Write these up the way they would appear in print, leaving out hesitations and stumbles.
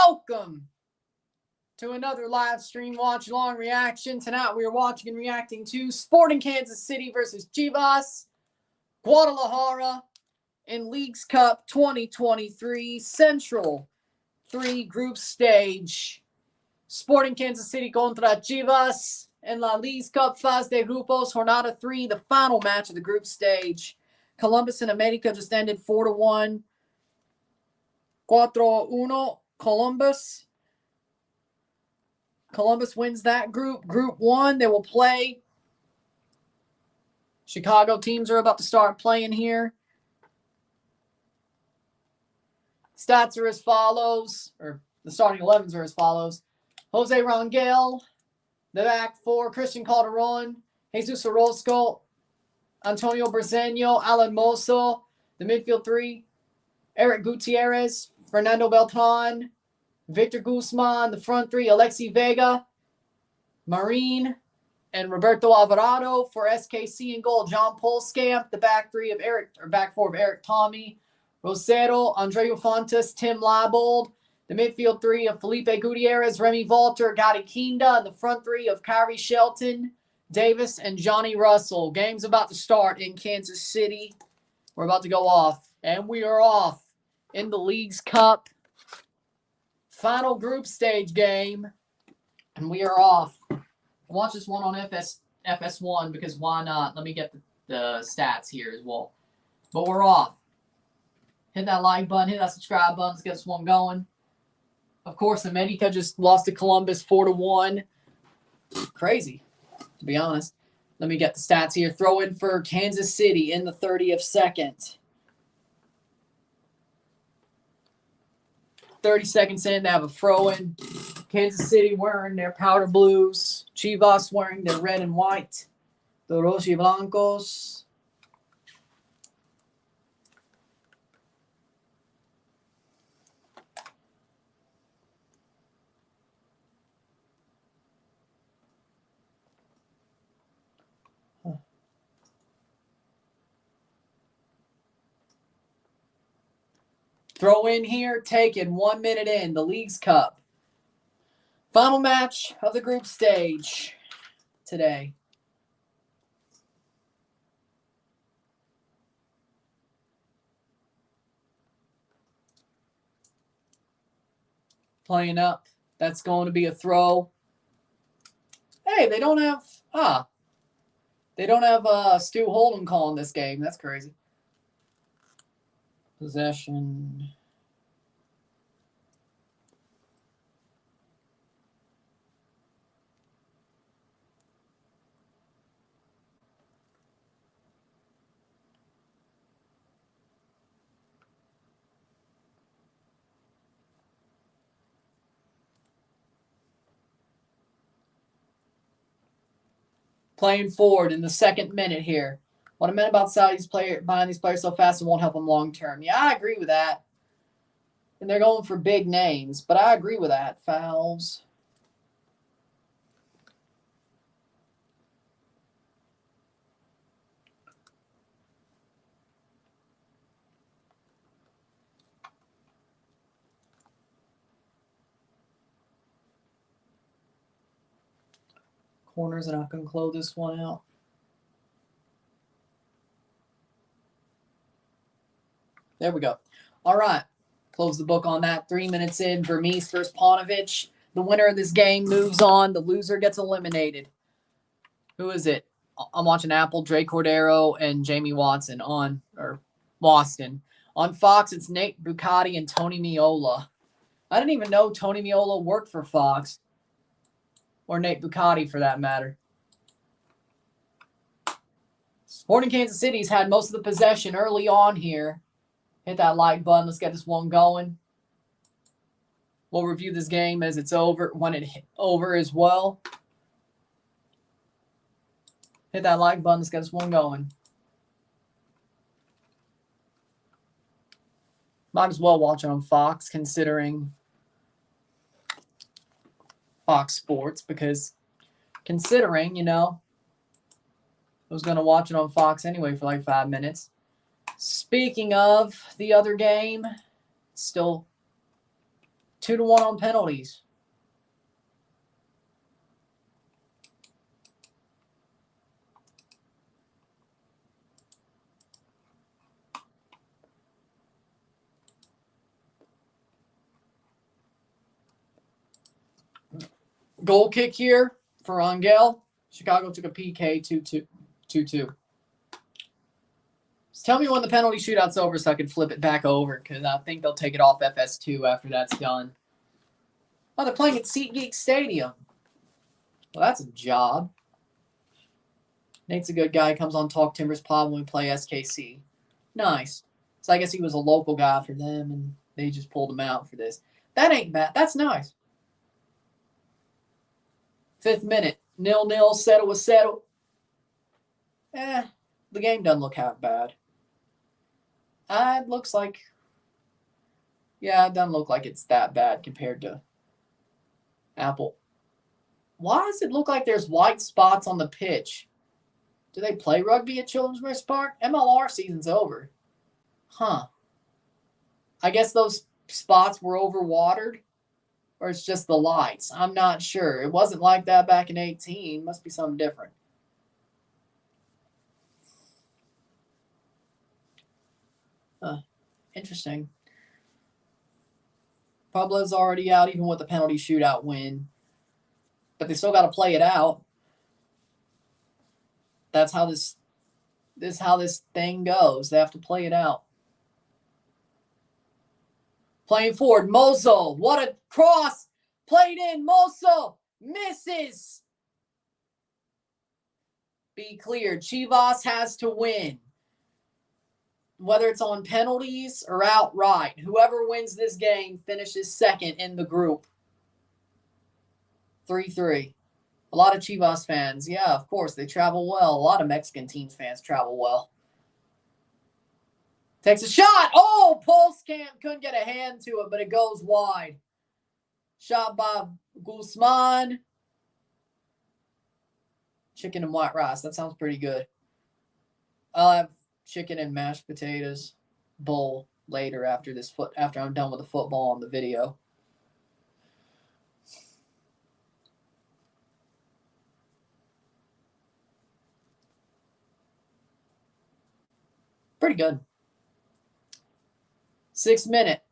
Welcome to another live stream watch along reaction. Tonight we are watching and reacting to Sporting Kansas City versus Chivas Guadalajara in Leagues Cup 2023 Central 3 group stage. Sporting Kansas City contra Chivas in La Leagues Cup Fase de Grupos Jornada 3, the final match of the group stage. Columbus and America just ended 4-1. 4-1 Columbus. Columbus wins that group. Group 1, they will play. Chicago teams are about to start playing here. Stats are as follows, or the starting 11s are as follows. Jose Rangel, the back 4, Christian Calderon, Jesus Orozco, Antonio Briseño, Alan Mozo, the midfield 3, Eric Gutierrez, Fernando Beltran, Victor Guzman, the front 3, Alexi Vega, Marine, and Roberto Alvarado. For SKC in goal, John Polskamp, the back 4 of Eric Tommy, Rosero, Andreu Fontes, Tim Leibold, the midfield 3 of Felipe Gutierrez, Remy Walter, Gotti Kinda, and the front 3 of Kyrie Shelton, Davis, and Johnny Russell. Game's about to start in Kansas City. We're about to go off, and we are off in the Leagues Cup final group stage game, and we are off. Watch this one on FS1 because why not? Let me get the stats here as well. But we're off. Hit that like button, hit that subscribe button. Let's get this one going. Of course, America just lost to Columbus 4-1. Crazy, to be honest. Let me get the stats here. Throw in for Kansas City in the 30th second. 30 seconds in, they have a throw-in. Kansas City wearing their powder blues. Chivas wearing their red and white. The rojiblancos. Throw in here, taken 1 minute in, the Leagues Cup. Final match of the group stage today. Playing up. That's going to be a throw. Hey, they don't have, they don't have Stu Holden calling this game. That's crazy. Possession. Playing forward in the second minute here. What I meant about buying these players so fast, it won't help them long term. Yeah, I agree with that. And they're going for big names, but I agree with that. Fouls. Corners, and I can close this one out. There we go. All right. Close the book on that. 3 minutes in. Vermees versus Paunovic. The winner of this game moves on. The loser gets eliminated. Who is it? I'm watching Apple, Dre Cordero, and Jamie Watson or Waston. On Fox, it's Nate Bucati and Tony Miola. I didn't even know Tony Miola worked for Fox. Or Nate Bucati, for that matter. Sporting Kansas City's had most of the possession early on here. Hit that like button. Let's get this one going. We'll review this game as it's over, when it's over as well. Hit that like button. Let's get this one going. Might as well watch it on Fox, considering Fox Sports, because considering, you know, I was going to watch it on Fox anyway for like 5 minutes. Speaking of the other game, still 2-1 on penalties. Goal kick here for Angel. Chicago took a PK 2-2. Just tell me when the penalty shootout's over so I can flip it back over, because I think they'll take it off FS2 after that's done. Oh, they're playing at SeatGeek Stadium. Well, that's a job. Nate's a good guy. Comes on Talk Timbers Pod when we play SKC. Nice. So I guess he was a local guy for them, and they just pulled him out for this. That ain't bad. That's nice. 5th minute. 0-0. Settle was settled. The game doesn't look half bad. It looks like... Yeah, it doesn't look like it's that bad compared to Apple. Why does it look like there's white spots on the pitch? Do they play rugby at Children's Mercy Park? MLR season's over. Huh. I guess those spots were overwatered? Or it's just the lights? I'm not sure. It wasn't like that back in 18. Must be something different. Interesting. Puebla's already out even with the penalty shootout win. But they still got to play it out. That's how this thing goes. They have to play it out. Playing forward, Mozo. What a cross. Played in, Mozo. Misses. Be clear. Chivas has to win. Whether it's on penalties or outright. Whoever wins this game finishes second in the group. 3-3. A lot of Chivas fans. Yeah, of course. They travel well. A lot of Mexican teams fans travel well. Takes a shot. Oh, Pulskamp couldn't get a hand to it, but it goes wide. Shot by Guzman. Chicken and white rice. That sounds pretty good. I'll have chicken and mashed potatoes bowl later after I'm done with the football on the video. Pretty good. 6th minute.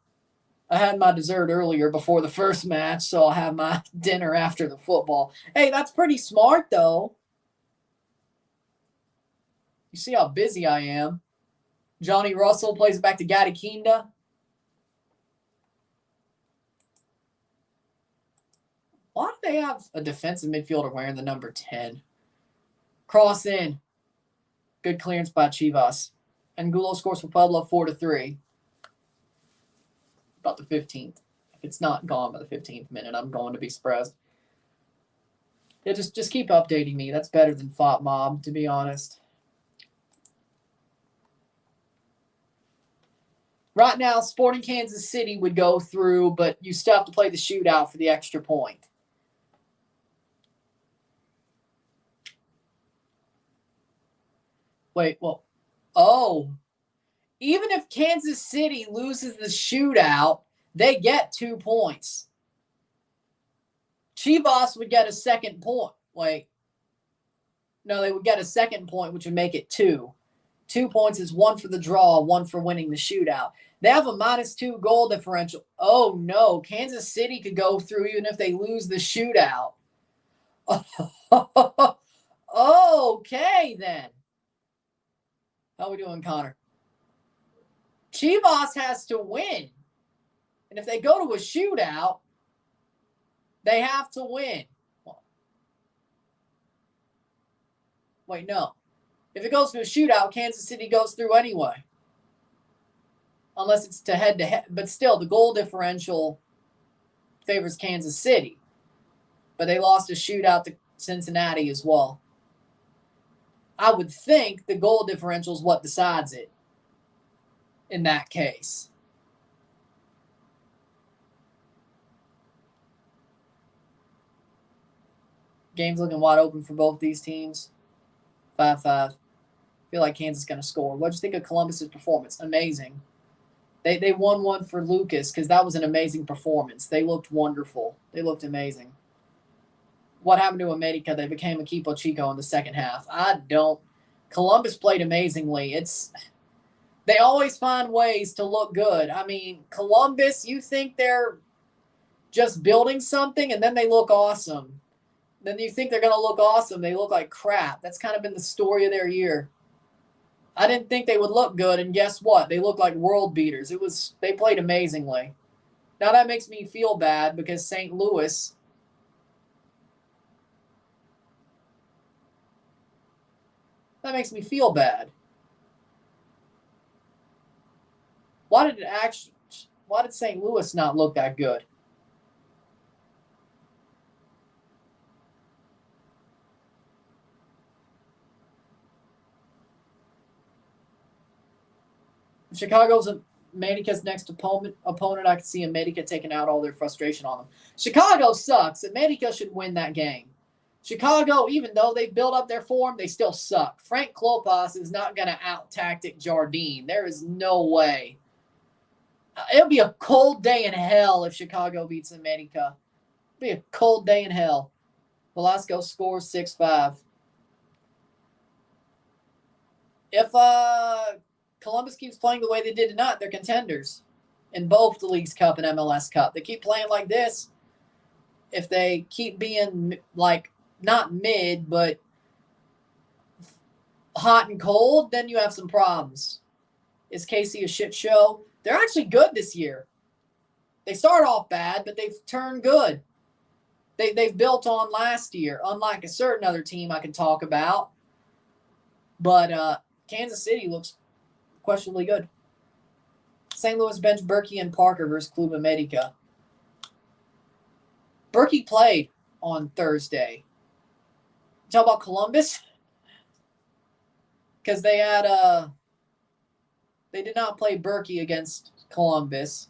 I had my dessert earlier before the first match, so I'll have my dinner after the football. Hey, that's pretty smart, though. You see how busy I am. Johnny Russell plays it back to Gadikinda. Why do they have a defensive midfielder wearing the number 10? Cross in. Good clearance by Chivas. Angulo scores for Puebla 4-3. About the 15th. If it's not gone by the 15th minute, I'm going to be surprised. Yeah, just keep updating me. That's better than Fought Mob, to be honest. Right now, Sporting Kansas City would go through, but you still have to play the shootout for the extra point. Wait, well, oh. Even if Kansas City loses the shootout, they get 2 points. Chivas would get a second point. Wait. No, they would get a second point, which would make it 2. 2 points is 1 for the draw, 1 for winning the shootout. They have a -2 goal differential. Oh, no. Kansas City could go through even if they lose the shootout. Okay, then. How are we doing, Connor? Chivas has to win. And if they go to a shootout, they have to win. Wait, no. If it goes to a shootout, Kansas City goes through anyway. Unless it's to head-to-head. But still, the goal differential favors Kansas City. But they lost a shootout to Cincinnati as well. I would think the goal differential is what decides it in that case. Game's looking wide open for both these teams. 5-5. Feel like Kansas is going to score. What'd you think of Columbus's performance? Amazing. They won one for Lucas because that was an amazing performance. They looked wonderful. They looked amazing. What happened to America? They became Equipo Chico in the second half. I don't. Columbus played amazingly. They always find ways to look good. I mean, Columbus, you think they're just building something, and then they look awesome. Then you think they're going to look awesome. They look like crap. That's kind of been the story of their year. I didn't think they would look good, and guess what? They look like world beaters. They played amazingly. Now that makes me feel bad because St. Louis, that makes me feel bad. Why did St. Louis not look that good? If Chicago's America's next opponent, I can see America taking out all their frustration on them. Chicago sucks. America should win that game. Chicago, even though they've built up their form, they still suck. Frank Klopas is not going to out-tactic Jardine. There is no way. It'll be a cold day in hell if Chicago beats America. It'll be a cold day in hell. Velasco scores 6-5. If Columbus keeps playing the way they did tonight, they're contenders in both the Leagues Cup and MLS Cup. They keep playing like this. If they keep being like not mid, but hot and cold, then you have some problems. Is KC a shit show? They're actually good this year. They start off bad, but they've turned good. They've built on last year, unlike a certain other team I can talk about. But Kansas City looks questionably good. St. Louis bench Berkey and Parker versus Club America. Berkey played on Thursday. Talk about Columbus? Because they did not play Berkey against Columbus,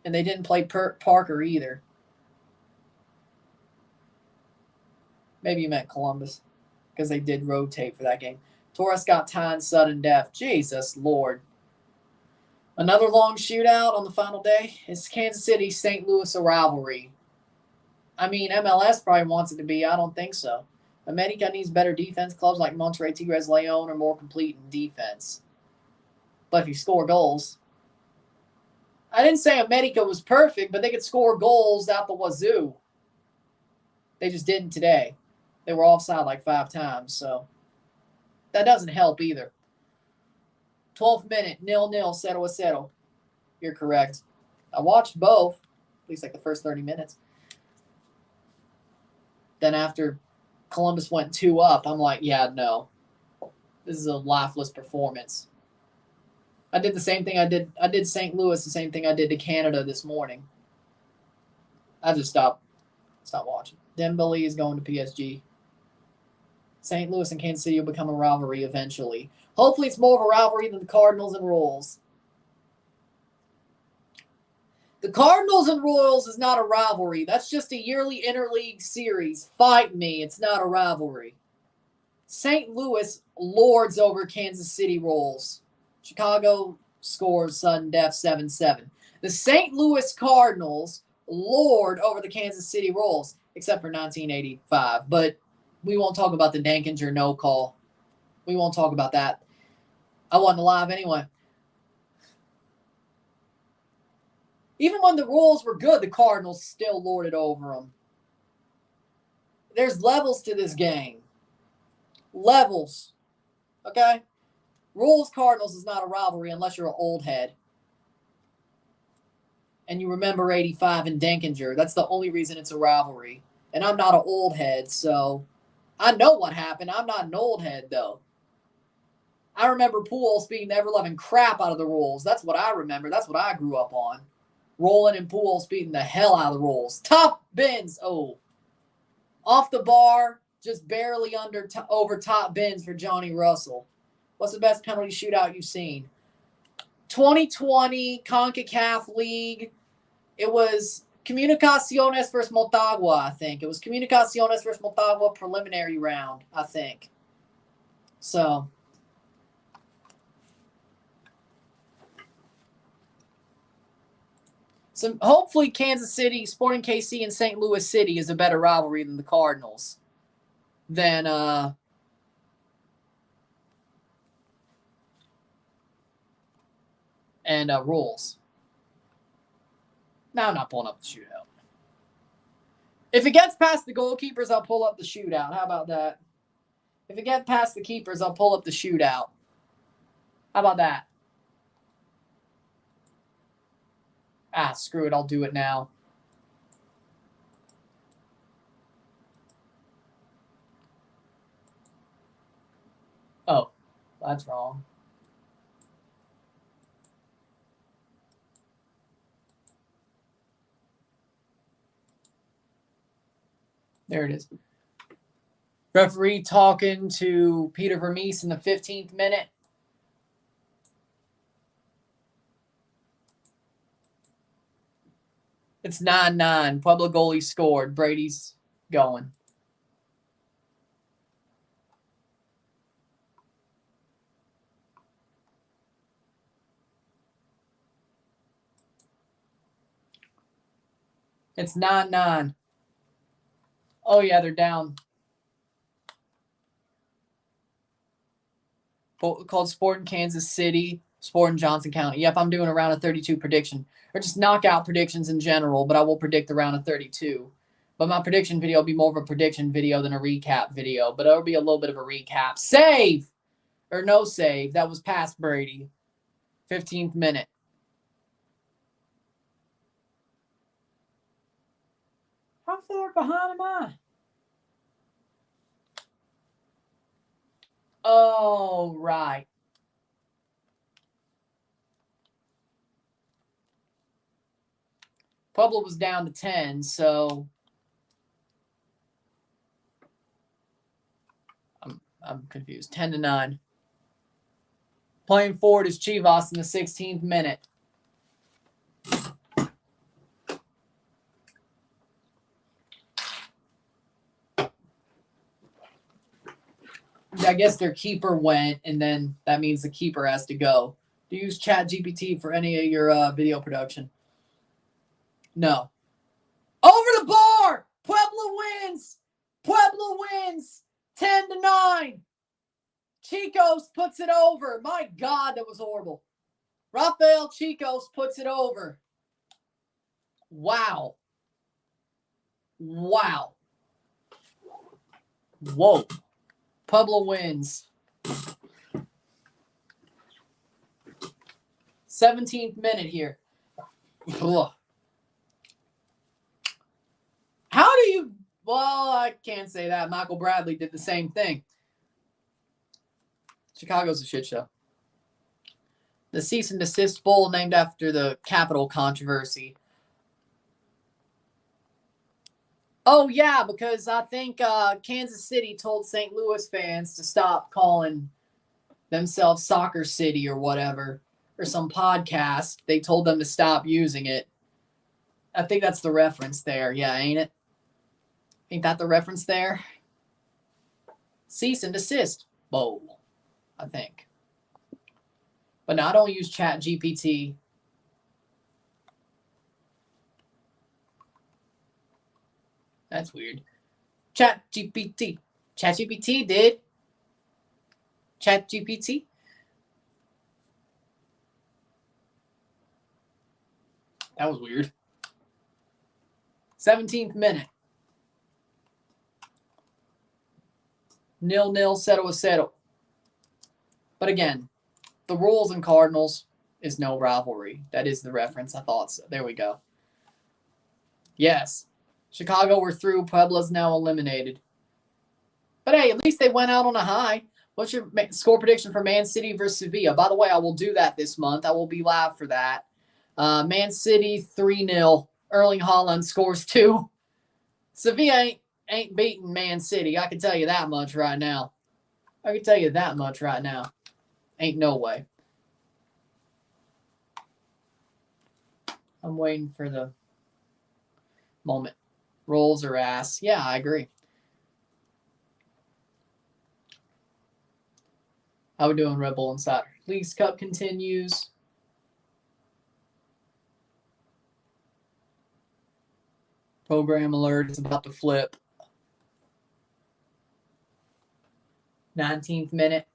and they didn't play Parker either. Maybe you meant Columbus, because they did rotate for that game. Torres got tied sudden death. Jesus Lord. Another long shootout on the final day. Is Kansas City, St. Louis a rivalry? I mean, MLS probably wants it to be. I don't think so. America needs better defense. Clubs like Monterrey, Tigres, León are more complete in defense. But if you score goals, I didn't say America was perfect, but they could score goals out the wazoo. They just didn't today. They were offside like 5 times, so that doesn't help either. 12th minute, 0-0, 0-0. You're correct. I watched both, at least like the first 30 minutes. Then after Columbus went 2 up, I'm like, yeah, no. This is a lifeless performance. I did the same thing I did St. Louis, the same thing I did to Canada this morning. I just stopped watching. Dembele is going to PSG. St. Louis and Kansas City will become a rivalry eventually. Hopefully it's more of a rivalry than the Cardinals and Royals. The Cardinals and Royals is not a rivalry. That's just a yearly interleague series. Fight me. It's not a rivalry. St. Louis lords over Kansas City Royals. Chicago scores sudden death 7-7. The St. Louis Cardinals lord over the Kansas City Royals, except for 1985. But we won't talk about the Dankinger no call. We won't talk about that. I wasn't alive anyway. Even when the Royals were good, the Cardinals still lorded over them. There's levels to this game. Levels. Okay? Royals-Cardinals is not a rivalry unless you're an old head. And you remember 85 and Dankinger. That's the only reason it's a rivalry. And I'm not an old head, so I know what happened. I'm not an old head, though. I remember Pujols beating the ever-loving crap out of the Royals. That's what I remember. That's what I grew up on. Rolling and Pujols beating the hell out of the Royals. Top bins. Oh. Off the bar, just barely over top bins for Johnny Russell. What's the best penalty shootout you've seen? 2020 CONCACAF League. It was Comunicaciones versus Motagua, I think. It was Comunicaciones versus Motagua preliminary round, I think. So, So hopefully Kansas City, Sporting KC, and St. Louis City is a better rivalry than the Cardinals. Than Rules. Now I'm not pulling up the shootout. If it gets past the goalkeepers, I'll pull up the shootout. How about that? If it gets past the keepers, I'll pull up the shootout. How about that? Screw it. I'll do it now. Oh, that's wrong. There it is. Referee talking to Peter Vermees in the 15th minute. It's 9-9. Pueblo goalie scored. Brady's going. It's 9-9. Oh, yeah, they're down. Called Sporting Kansas City, Sporting Johnson County. Yep, I'm doing a round of 32 prediction. Or just knockout predictions in general, but I will predict the round of 32. But my prediction video will be more of a prediction video than a recap video. But it'll be a little bit of a recap. Save! Or no save. That was past Brady. 15th minute. How far behind am I? Oh, right. Pueblo was down to 10, so I'm confused. 10-9. Playing forward is Chivas in the 16th minute. I guess their keeper went, and then that means the keeper has to go. Do you use ChatGPT for any of your video production? No. Over the bar! Pueblo wins! Pueblo wins! 10-9. Chicos puts it over. My God, that was horrible. Rafael Chicos puts it over. Wow. Wow. Whoa. Pueblo wins. 17th minute here. Ugh. How do you... Well, I can't say that. Michael Bradley did the same thing. Chicago's a shit show. The cease and desist bowl named after the Capitol controversy. Oh, yeah, because I think Kansas City told St. Louis fans to stop calling themselves Soccer City or whatever, or some podcast. They told them to stop using it. I think that's the reference there. Yeah, ain't it? Ain't that the reference there? Cease and desist bowl, I think. But no, I don't use ChatGPT. That's weird. ChatGPT. ChatGPT did. ChatGPT. That was weird. 17th minute. 0-0, 0-0. But again, the Royals and Cardinals is no rivalry. That is the reference. I thought so. There we go. Yes. Chicago were through. Puebla's now eliminated. But hey, at least they went out on a high. What's your score prediction for Man City versus Sevilla? By the way, I will do that this month. I will be live for that. Man City 3-0. Erling Haaland scores 2. Sevilla ain't beating Man City. I can tell you that much right now. Ain't no way. I'm waiting for the moment. Rolls or ass. Yeah, I agree. How we doing, Red Bull Insider? Leagues Cup continues. Program alert is about to flip. 19th minute.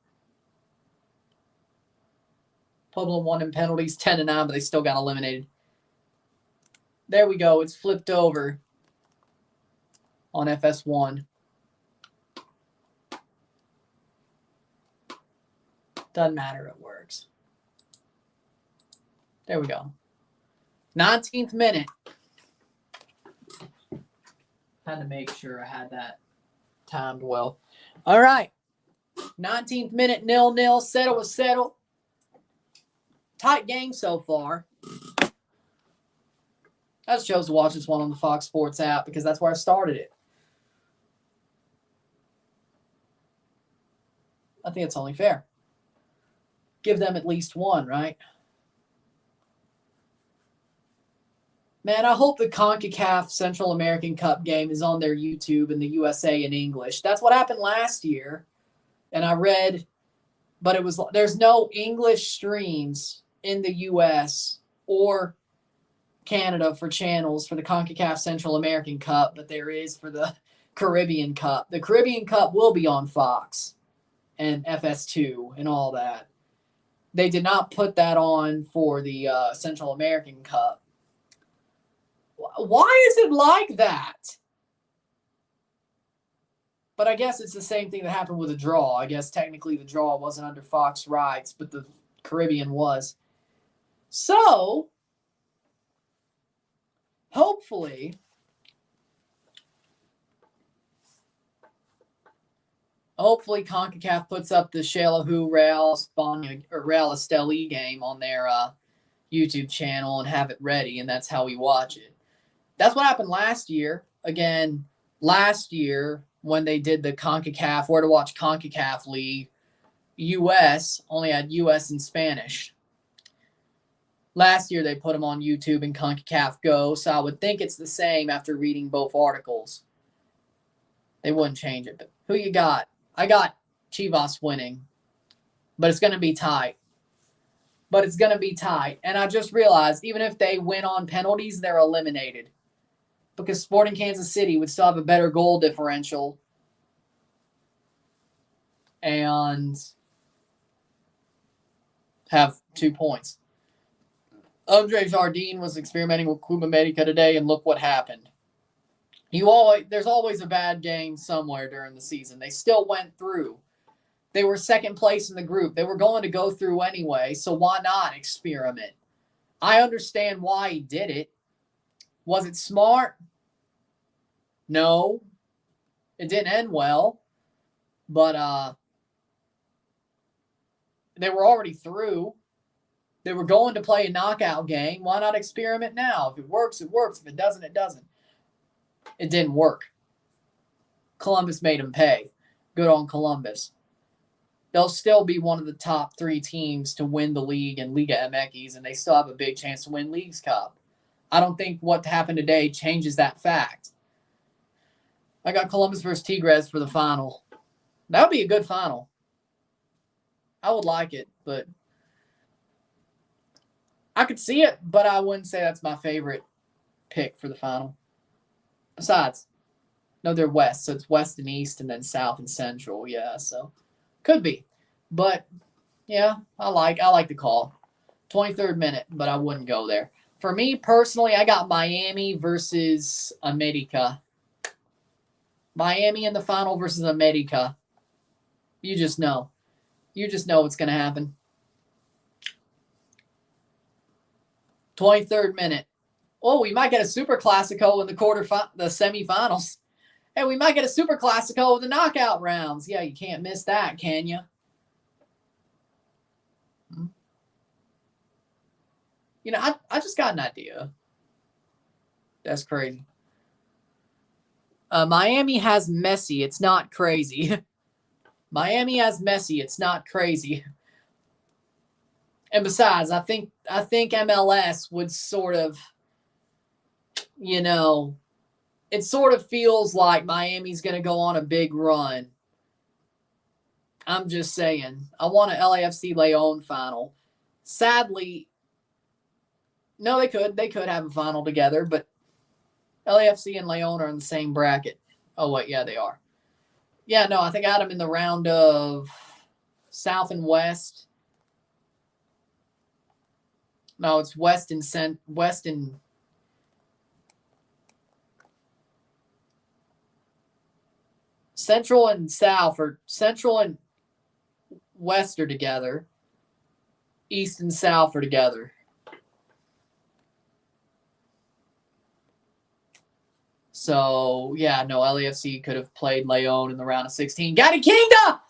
Pueblo won in penalties 10-9, but they still got eliminated. There we go. It's flipped over on FS1. Doesn't matter. It works. There we go. 19th minute. Had to make sure I had that timed well. All right. 19th minute, 0-0. Settle was settled. Tight game so far. I just chose to watch this one on the Fox Sports app because that's where I started it. I think it's only fair. Give them at least one, right? Man, I hope the CONCACAF Central American Cup game is on their YouTube in the USA in English. That's what happened last year. And I read, but there's no English streams in the US or Canada for channels for the CONCACAF Central American Cup, but there is for the Caribbean Cup. The Caribbean Cup will be on Fox and FS2 and all that. They did not put that on for the Central American Cup. Why is it like that? But I guess it's the same thing that happened with the draw. I guess technically the draw wasn't under Fox rights, but the Caribbean was. So, hopefully, CONCACAF puts up the Xelajú Real España or Real Esteli game on their YouTube channel and have it ready, and that's how we watch it. That's what happened last year. Again, last year when they did the CONCACAF, Where to Watch CONCACAF League, US only had US in Spanish. Last year they put them on YouTube and CONCACAF Go, so I would think it's the same after reading both articles. They wouldn't change it. But who you got? I got Chivas winning, but it's going to be tight. And I just realized even if they win on penalties, they're eliminated. Because Sporting Kansas City would still have a better goal differential. And have 2 points. Andre Jardine was experimenting with Cuba Medica today, and look what happened. There's always a bad game somewhere during the season. They still went through. They were second place in the group. They were going to go through anyway, so why not experiment? I understand why he did it. Was it smart? No. It didn't end well. But they were already through. They were going to play a knockout game. Why not experiment now? If it works, it works. If it doesn't, it doesn't. It didn't work. Columbus made them pay. Good on Columbus. They'll still be one of the top 3 teams to win the league and Liga MX, and they still have a big chance to win Leagues Cup. I don't think what happened today changes that fact. I got Columbus versus Tigres for the final. That would be a good final. I would like it, but I could see it, but I wouldn't say that's my favorite pick for the final. Besides, no, they're west, so it's west and east and then south and central. Yeah, so could be. But, yeah, I like the call. 23rd minute, but I wouldn't go there. For me, personally, I got Miami versus America. Miami in the final versus America. You just know. You just know what's going to happen. 23rd minute. Oh, we might get a Super Classico in the the semifinals. And we might get a Super Classico in the knockout rounds. Yeah, you can't miss that, can you? You know, I just got an idea. That's crazy. Miami has Messi. It's not crazy. Miami has Messi. It's not crazy. And besides, I think MLS would sort of, you know, it sort of feels like Miami's going to go on a big run. I'm just saying. I want an LAFC León final. Sadly, no, they could have a final together, but LAFC and Leon are in the same bracket. Oh, wait, yeah, they are. Yeah, no, I think I had them in the round of South and West. No, it's West and Central and South, or Central and West are together. East and South are together. So, yeah, no, LAFC could have played Leon in the round of 16. Gatti Kingda!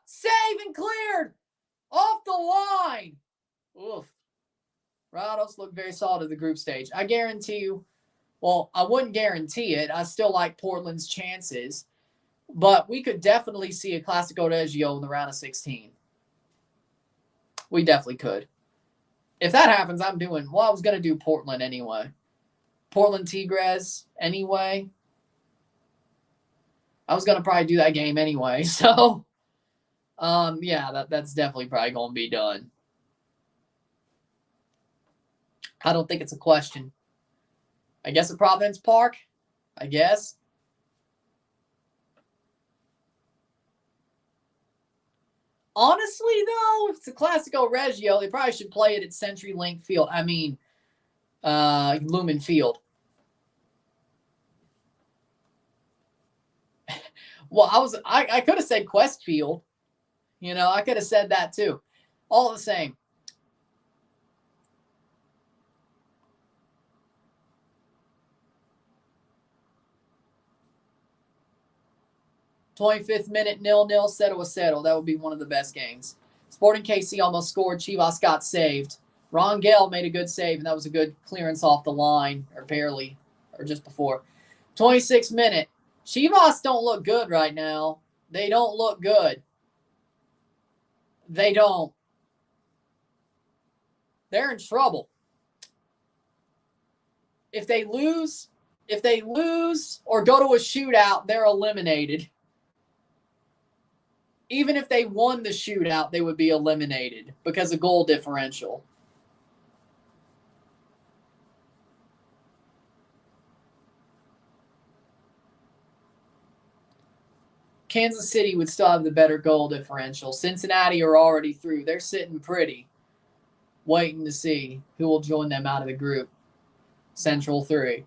Save and cleared! Off the line! Oof. Rados looked very solid at the group stage. I guarantee you, well, I wouldn't guarantee it. I still like Portland's chances. But we could definitely see a Clásico Regio in the round of 16. We definitely could. If that happens, I was going to do Portland anyway. Portland Tigres anyway. I was going to probably do that game anyway. So, yeah, that's definitely probably going to be done. I don't think it's a question. I guess at Providence Park. I guess. Honestly, though, if it's a Clásico Regio, they probably should play it at CenturyLink Field. I mean, Lumen Field. Well, I could have said Quest Field. You know, I could have said that too. All the same. "25th minute, 0-0, 0-0. That would be one of the best games. Sporting KC almost scored. Chivas got saved. Rangel made a good save, and that was a good clearance off the line, or barely, or just before. 26th minute. Chivas don't look good right now. They don't look good. They don't. They're in trouble. If they lose or go to a shootout, they're eliminated. Even if they won the shootout, they would be eliminated because of goal differential. Kansas City would still have the better goal differential. Cincinnati are already through. They're sitting pretty, waiting to see who will join them out of the group. Central 3.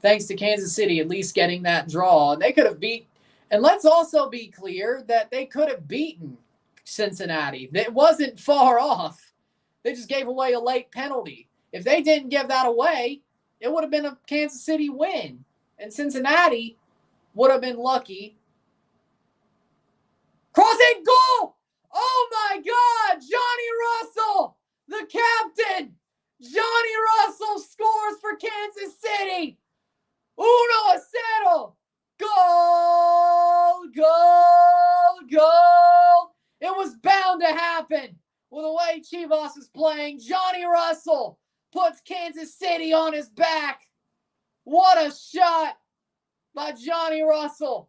Thanks to Kansas City at least getting that draw. They could have beat, and let's also be clear that they could have beaten Cincinnati. It wasn't far off. They just gave away a late penalty. If they didn't give that away, it would have been a Kansas City win. And Cincinnati would have been lucky. Crossing goal! Oh my God! Johnny Russell, the captain! Johnny Russell scores for Kansas City! 1-0! Goal! Goal! Goal! It was bound to happen. With the way Chivas is playing, Johnny Russell puts Kansas City on his back. What a shot by Johnny Russell.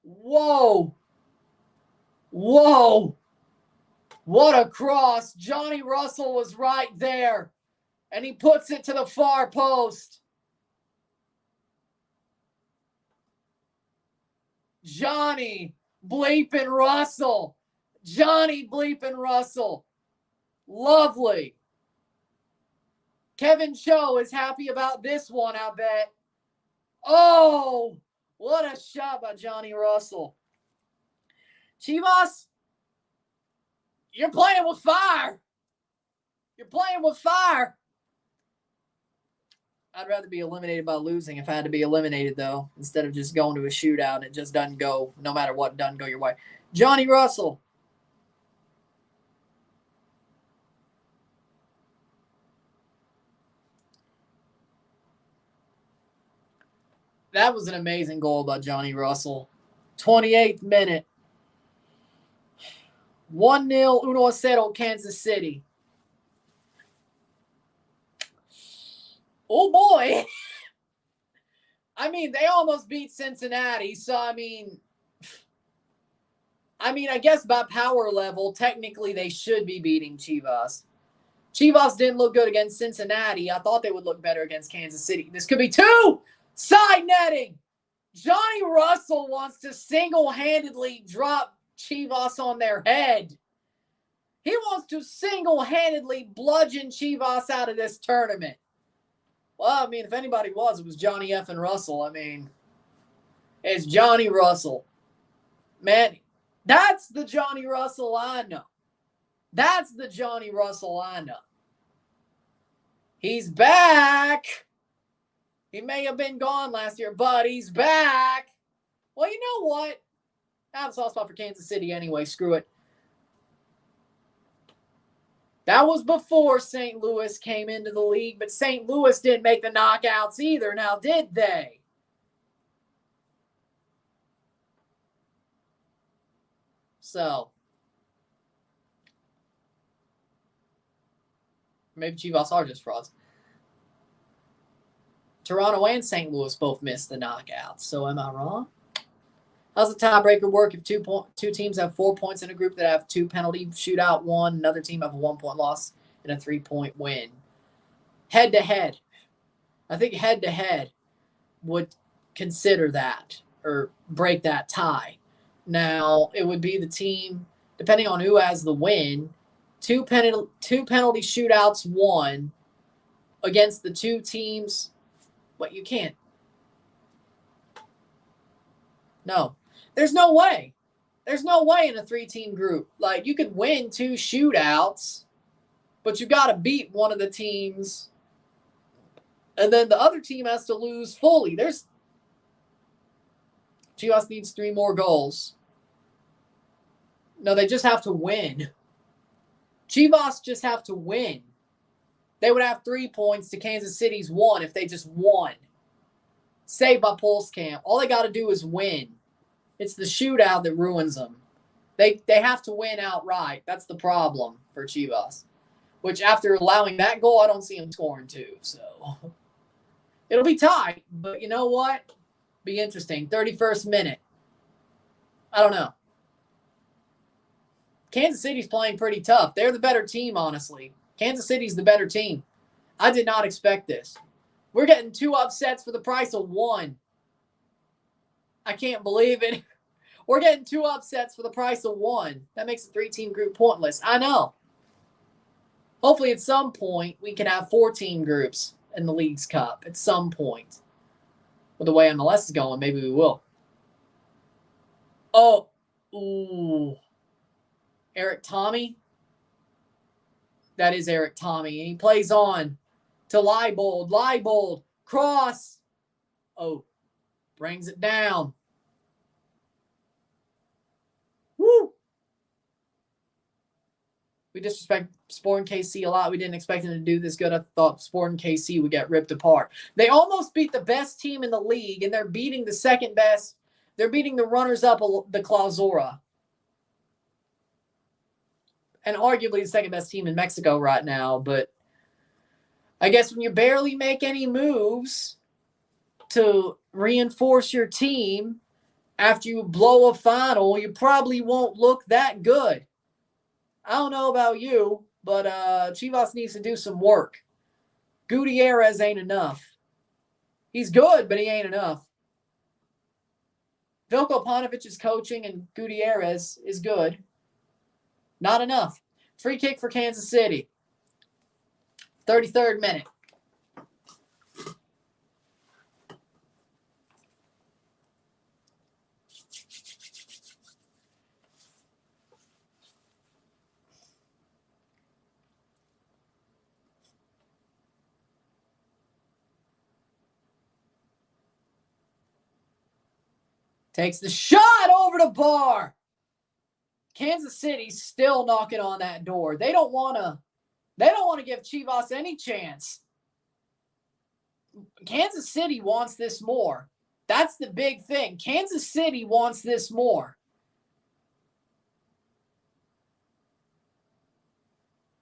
Whoa. Whoa. What a cross. Johnny Russell was right there. And he puts it to the far post. Johnny bleeping Russell. Johnny bleeping Russell. Lovely. Kevin Cho is happy about this one, I bet. Oh, what a shot by Johnny Russell. Chivas, you're playing with fire. You're playing with fire. I'd rather be eliminated by losing if I had to be eliminated, though, instead of just going to a shootout and it just doesn't go, no matter what, doesn't go your way. Johnny Russell. That was an amazing goal by Johnny Russell. 28th minute. 1-0, 1-0, Kansas City. Oh, boy. I mean, they almost beat Cincinnati, so, I I mean, I guess by power level, technically they should be beating Chivas. Chivas didn't look good against Cincinnati. I thought they would look better against Kansas City. This could be 2. Side netting. Johnny Russell wants to single-handedly drop Chivas on their head. He wants to single-handedly bludgeon Chivas out of this tournament. Well, I mean, if anybody was, it was Johnny effing Russell. I mean, it's Johnny Russell. Man, that's the Johnny Russell I know. That's the Johnny Russell I know. He's back. He may have been gone last year, but he's back. Well, you know what? I have a soft spot for Kansas City anyway. Screw it. That was before St. Louis came into the league, but St. Louis didn't make the knockouts either, now did they? So, maybe Chivas are just frauds. Toronto and St. Louis both missed the knockouts, so am I wrong? How's the tiebreaker work if two teams have 4 points in a group that have 2 penalty shootout, one, another team have a 1-point loss and a 3-point win? Head-to-head. I think head-to-head would consider that or break that tie. Now, it would be the team, depending on who has the win, two penalty shootouts, one, against the 2 teams. But you can't. No. There's no way. There's no way in a 3-team group. Like, you could win 2 shootouts, but you got to beat one of the teams, and then the other team has to lose fully. Chivas needs 3 more goals. No, they just have to win. Chivas just have to win. They would have 3 points to Kansas City's 1 if they just won. Saved by Pulse Camp. All they got to do is win. It's the shootout that ruins them. They have to win outright. That's the problem for Chivas. Which, after allowing that goal, I don't see them scoring 2. So, it'll be tight. But you know what? Be interesting. 31st minute. I don't know. Kansas City's playing pretty tough. They're the better team, honestly. Kansas City's the better team. I did not expect this. We're getting 2 upsets for the price of 1. I can't believe it. We're getting 2 upsets for the price of 1. That makes a 3-team group pointless. I know. Hopefully at some point we can have 4-team groups in the League's Cup. At some point. With the way MLS is going, maybe we will. Oh. Ooh. Eric Tommy. That is Eric Tommy. And he plays on to Leibold. Leibold. Cross. Oh. Brings it down. Woo! We disrespect Sporting KC a lot. We didn't expect them to do this good. I thought Sporting KC would get ripped apart. They almost beat the best team in the league, and they're beating the second best. They're beating the runners-up of the Clausura. And arguably the second best team in Mexico right now. But I guess when you barely make any moves to reinforce your team after you blow a final, you probably won't look that good. I don't know about you, but Chivas needs to do some work. Gutierrez ain't enough. He's good, but he ain't enough. Vilko Panovic's coaching and Gutierrez is good. Not enough. Free kick for Kansas City. 33rd minute. Takes the shot over the bar. Kansas City's still knocking on that door. They don't want to give Chivas any chance. Kansas City wants this more. That's the big thing. Kansas City wants this more.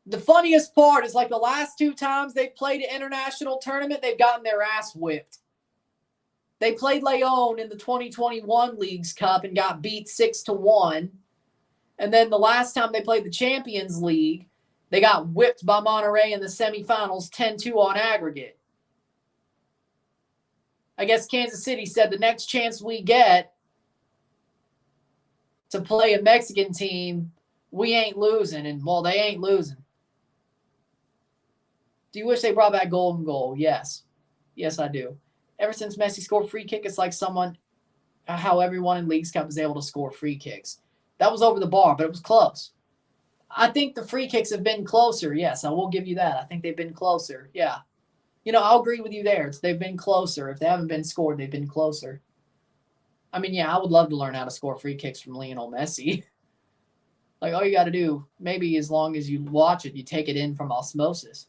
The funniest part is, like, the last 2 times they've played an international tournament, they've gotten their ass whipped. They played León in the 2021 League's Cup and got beat 6-1. And then the last time they played the Champions League, they got whipped by Monterrey in the semifinals 10-2 on aggregate. I guess Kansas City said the next chance we get to play a Mexican team, we ain't losing. And, well, they ain't losing. Do you wish they brought back golden goal? Yes. Yes, I do. Ever since Messi scored free kick, it's like how everyone in Leagues Cup is able to score free kicks. That was over the bar, but it was close. I think the free kicks have been closer. Yes, I will give you that. I think they've been closer. Yeah. I'll agree with you there. They've been closer. If they haven't been scored, they've been closer. I mean, yeah, I would love to learn how to score free kicks from Lionel Messi. Like, all you got to do, maybe as long as you watch it, you take it in from osmosis.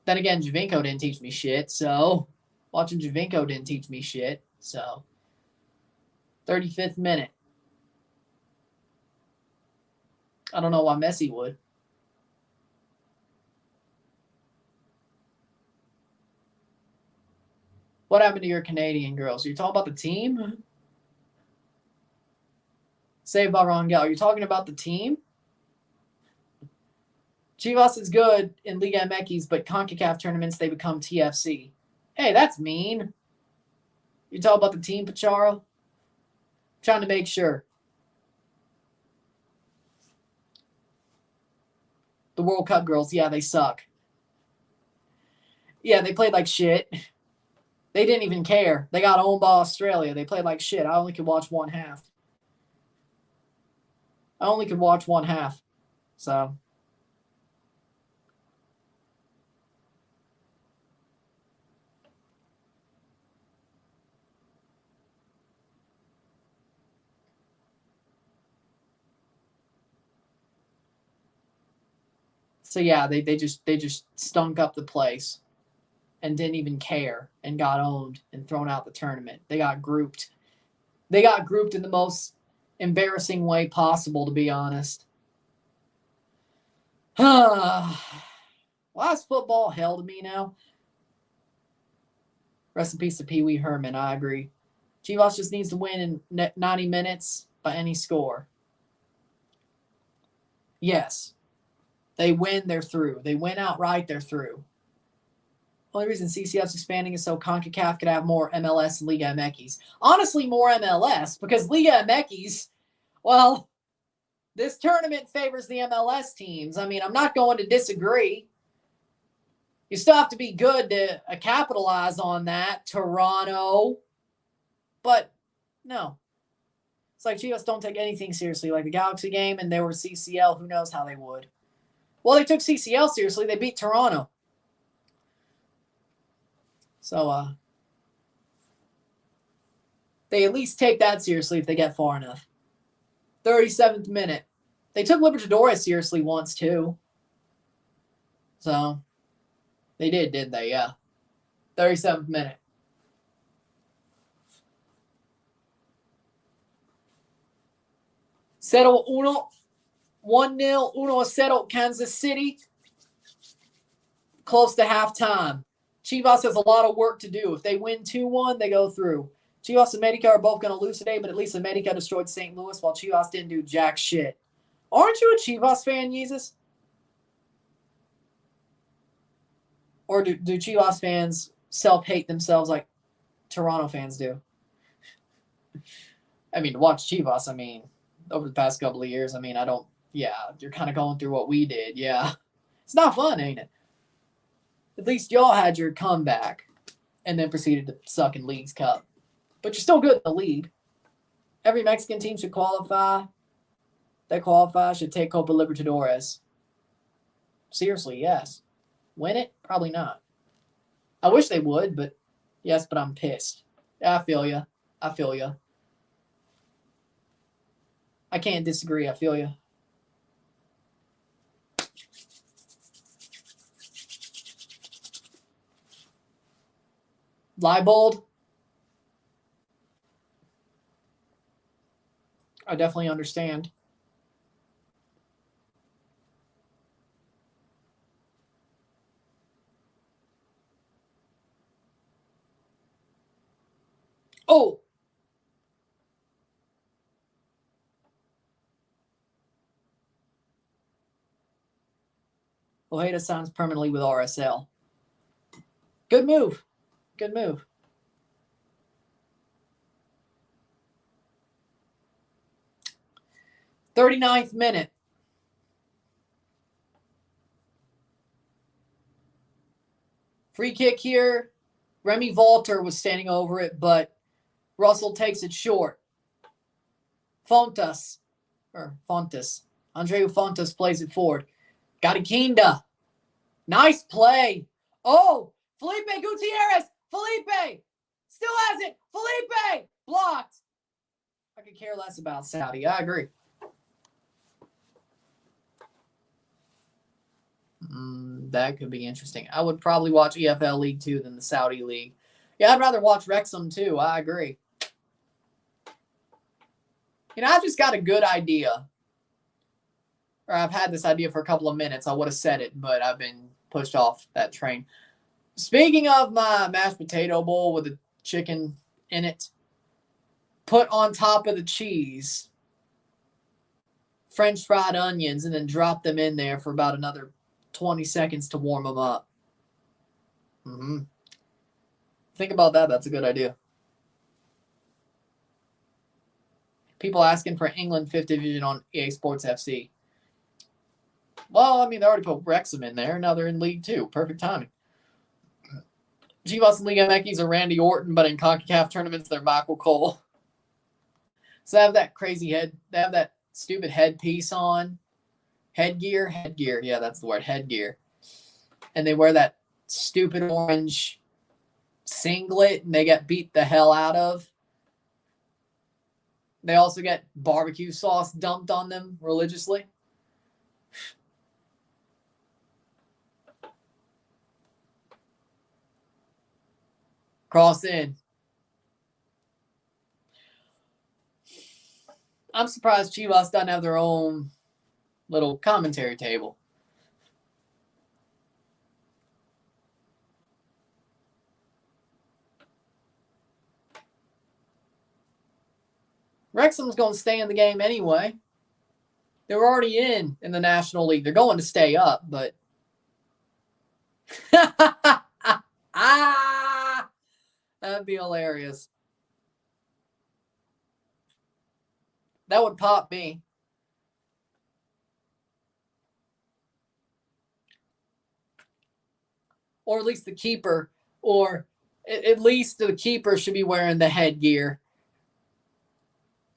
Then again, Javinko didn't teach me shit, so watching Javinko didn't teach me shit, so 35th minute. I don't know why Messi would. What happened to your Canadian girls? Are you talking about the team? Saved by Rangel. You're talking about the team? Chivas is good in Liga MX, but CONCACAF tournaments, they become TFC. Hey, that's mean. You talk about the team, Pacharo? Trying to make sure. The World Cup girls, yeah, they suck. Yeah, they played like shit. They didn't even care. They got owned by Australia. They played like shit. I only could watch one half. So. So yeah, they just stunk up the place and didn't even care and got owned and thrown out the tournament. They got grouped. They got grouped in the most embarrassing way possible, to be honest. Why is football hell to me now? Rest in peace to Pee Wee Herman. I agree. Chivas just needs to win in 90 minutes by any score. Yes. They win, they're through. They win outright, they're through. Only reason CCF's expanding is so CONCACAF could have more MLS and Liga MX. Honestly, more MLS, because Liga MX, well, this tournament favors the MLS teams. I mean, I'm not going to disagree. You still have to be good to capitalize on that, Toronto. But, no. It's like Chivas don't take anything seriously. Like the Galaxy game, and they were CCL. Who knows how they would. Well, they took CCL seriously. They beat Toronto. So, they at least take that seriously if they get far enough. 37th minute. They took Libertadores seriously once, too. So, they didn't they? Yeah. 37th minute. Cero 1-0, 1-0, Kansas City. Close to halftime. Chivas has a lot of work to do. If they win 2-1, they go through. Chivas and America are both going to lose today, but at least America destroyed St. Louis while Chivas didn't do jack shit. Aren't you a Chivas fan, Jesus? Or do Chivas fans self-hate themselves like Toronto fans do? I mean, to watch Chivas, I mean, over the past couple of years, I mean, you're kind of going through what we did, yeah. It's not fun, ain't it? At least y'all had your comeback and then proceeded to suck in Leagues Cup. But you're still good in the league. Every Mexican team should qualify. That qualify should take Copa Libertadores. Seriously, yes. Win it? Probably not. I wish they would, but yes, but I'm pissed. I feel you. I can't disagree. I feel you. Leibold. I definitely understand. Oh! Ojeda signs permanently with RSL. Good move. Good move. "39th minute. Free kick here. Remy Walter was standing over it, but Russell takes it short. Fontes. Andreu Fontes plays it forward. Garikinda. Nice play. Oh, Felipe Gutierrez. Felipe. Still has it. Felipe. Blocked. I could care less about Saudi. I agree. That could be interesting. I would probably watch EFL League 2 than the Saudi League. Yeah, I'd rather watch Wrexham too. I agree. I've just got a good idea. Or I've had this idea for a couple of minutes. I would have said it, but I've been pushed off that train. Speaking of my mashed potato bowl with the chicken in it, put on top of the cheese French fried onions and then drop them in there for about another 20 seconds to warm them up. Think about that. That's a good idea. People asking for England 5th Division on EA Sports FC. Well, I mean, they already put Wrexham in there. Now they're in League 2. Perfect timing. Chivas and Liga MX are Randy Orton, but in CONCACAF tournaments, they're Michael Cole. So they have that crazy head. They have that stupid headpiece on. Headgear. Yeah, that's the word. Headgear. And they wear that stupid orange singlet, and they get beat the hell out of. They also get barbecue sauce dumped on them religiously. Cross in. I'm surprised Chivas doesn't have their own little commentary table. Wrexham's going to stay in the game anyway. They were already in the National League. They're going to stay up, but... That'd be hilarious. That would pop me. Or at least the keeper. Or at least the keeper should be wearing the headgear.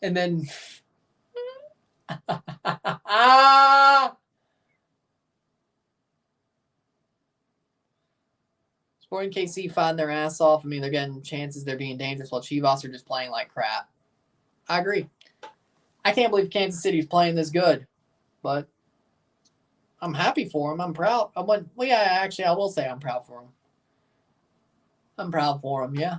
And then... Sporting KC fighting their ass off. I mean, they're getting chances. They're being dangerous while Chivas are just playing like crap. I agree. I can't believe Kansas City's playing this good. But I'm happy for them. I'm proud. I will say I'm proud for them. I'm proud for them, yeah.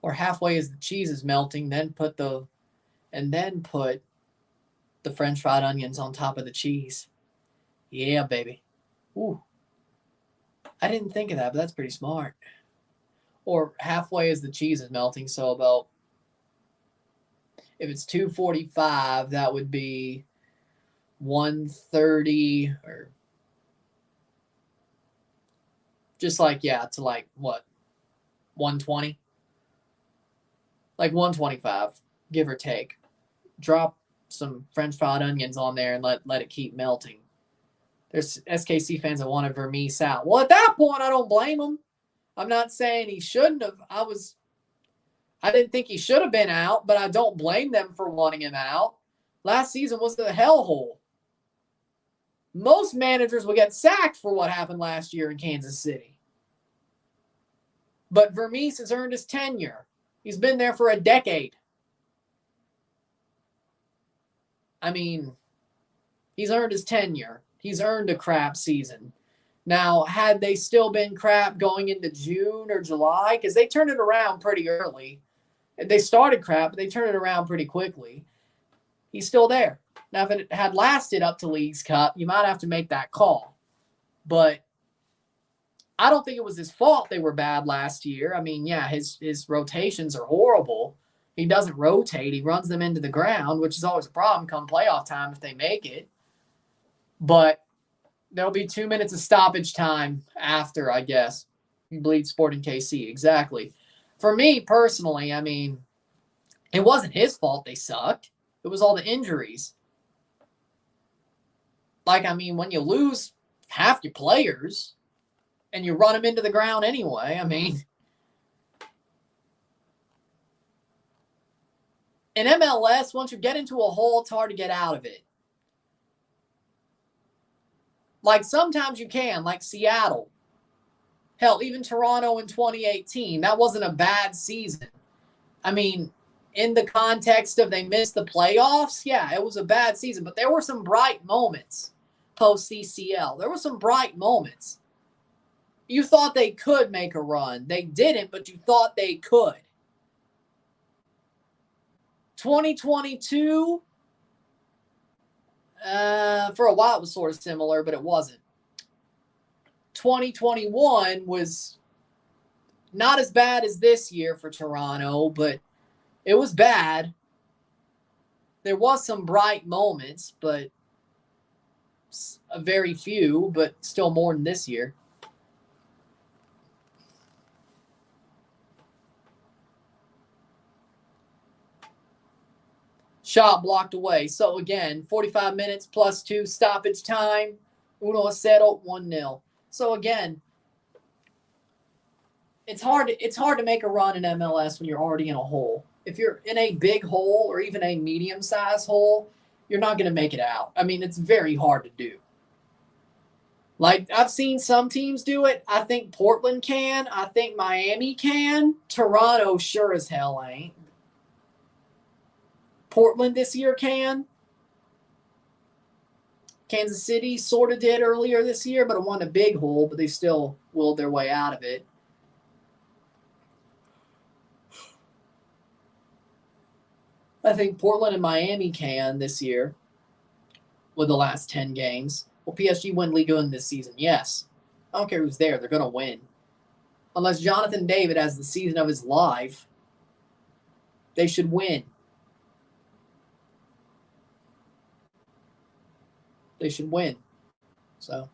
Or halfway as the cheese is melting, then put the French fried onions on top of the cheese. Yeah, baby. Ooh. I didn't think of that, but that's pretty smart. Or halfway as the cheese is melting, so about, if it's 245, that would be 130 or just like, yeah, to like what? 120? Like 125, give or take. Drop some French fried onions on there and let it keep melting. There's SKC fans that wanted Vermees out. Well, at that point, I don't blame him. I'm not saying he shouldn't have. I didn't think he should have been out, but I don't blame them for wanting him out. Last season was the hellhole. Most managers would get sacked for what happened last year in Kansas City. But Vermees has earned his tenure. He's been there for a decade. I mean, he's earned his tenure. He's earned a crap season. Now, had they still been crap going into June or July, because they turned it around pretty early. They started crap, but they turned it around pretty quickly. He's still there. Now, if it had lasted up to Leagues Cup, you might have to make that call. But I don't think it was his fault they were bad last year. I mean, yeah, his rotations are horrible. He doesn't rotate. He runs them into the ground, which is always a problem come playoff time if they make it. But there'll be 2 minutes of stoppage time after, I guess. You bleed Sporting KC, exactly. For me personally, I mean, it wasn't his fault they sucked. It was all the injuries. Like, I mean, when you lose half your players and you run them into the ground anyway, I mean, in MLS, once you get into a hole, it's hard to get out of it. Like, sometimes you can, like Seattle. Hell, even Toronto in 2018, that wasn't a bad season. I mean, in the context of they missed the playoffs, yeah, it was a bad season, but there were some bright moments post-CCL. There were some bright moments. You thought they could make a run. They didn't, but you thought they could. 2022, for a while it was sort of similar, but it wasn't. 2021 was not as bad as this year for Toronto, but it was bad. There was some bright moments, but a very few, but still more than this year. Shot blocked away. So again, 45 minutes plus 2 stoppage time. 1-0, 1-0. So again, it's hard to make a run in MLS when you're already in a hole. If you're in a big hole or even a medium-sized hole, you're not going to make it out. I mean, it's very hard to do. Like, I've seen some teams do it. I think Portland can. I think Miami can. Toronto sure as hell ain't. Portland this year can. Kansas City sort of did earlier this year, but it won a big hole, but they still willed their way out of it. I think Portland and Miami can this year with the last 10 games. Will PSG win Ligue 1 this season? Yes. I don't care who's there. They're going to win. Unless Jonathan David has the season of his life, they should win. They should win. So,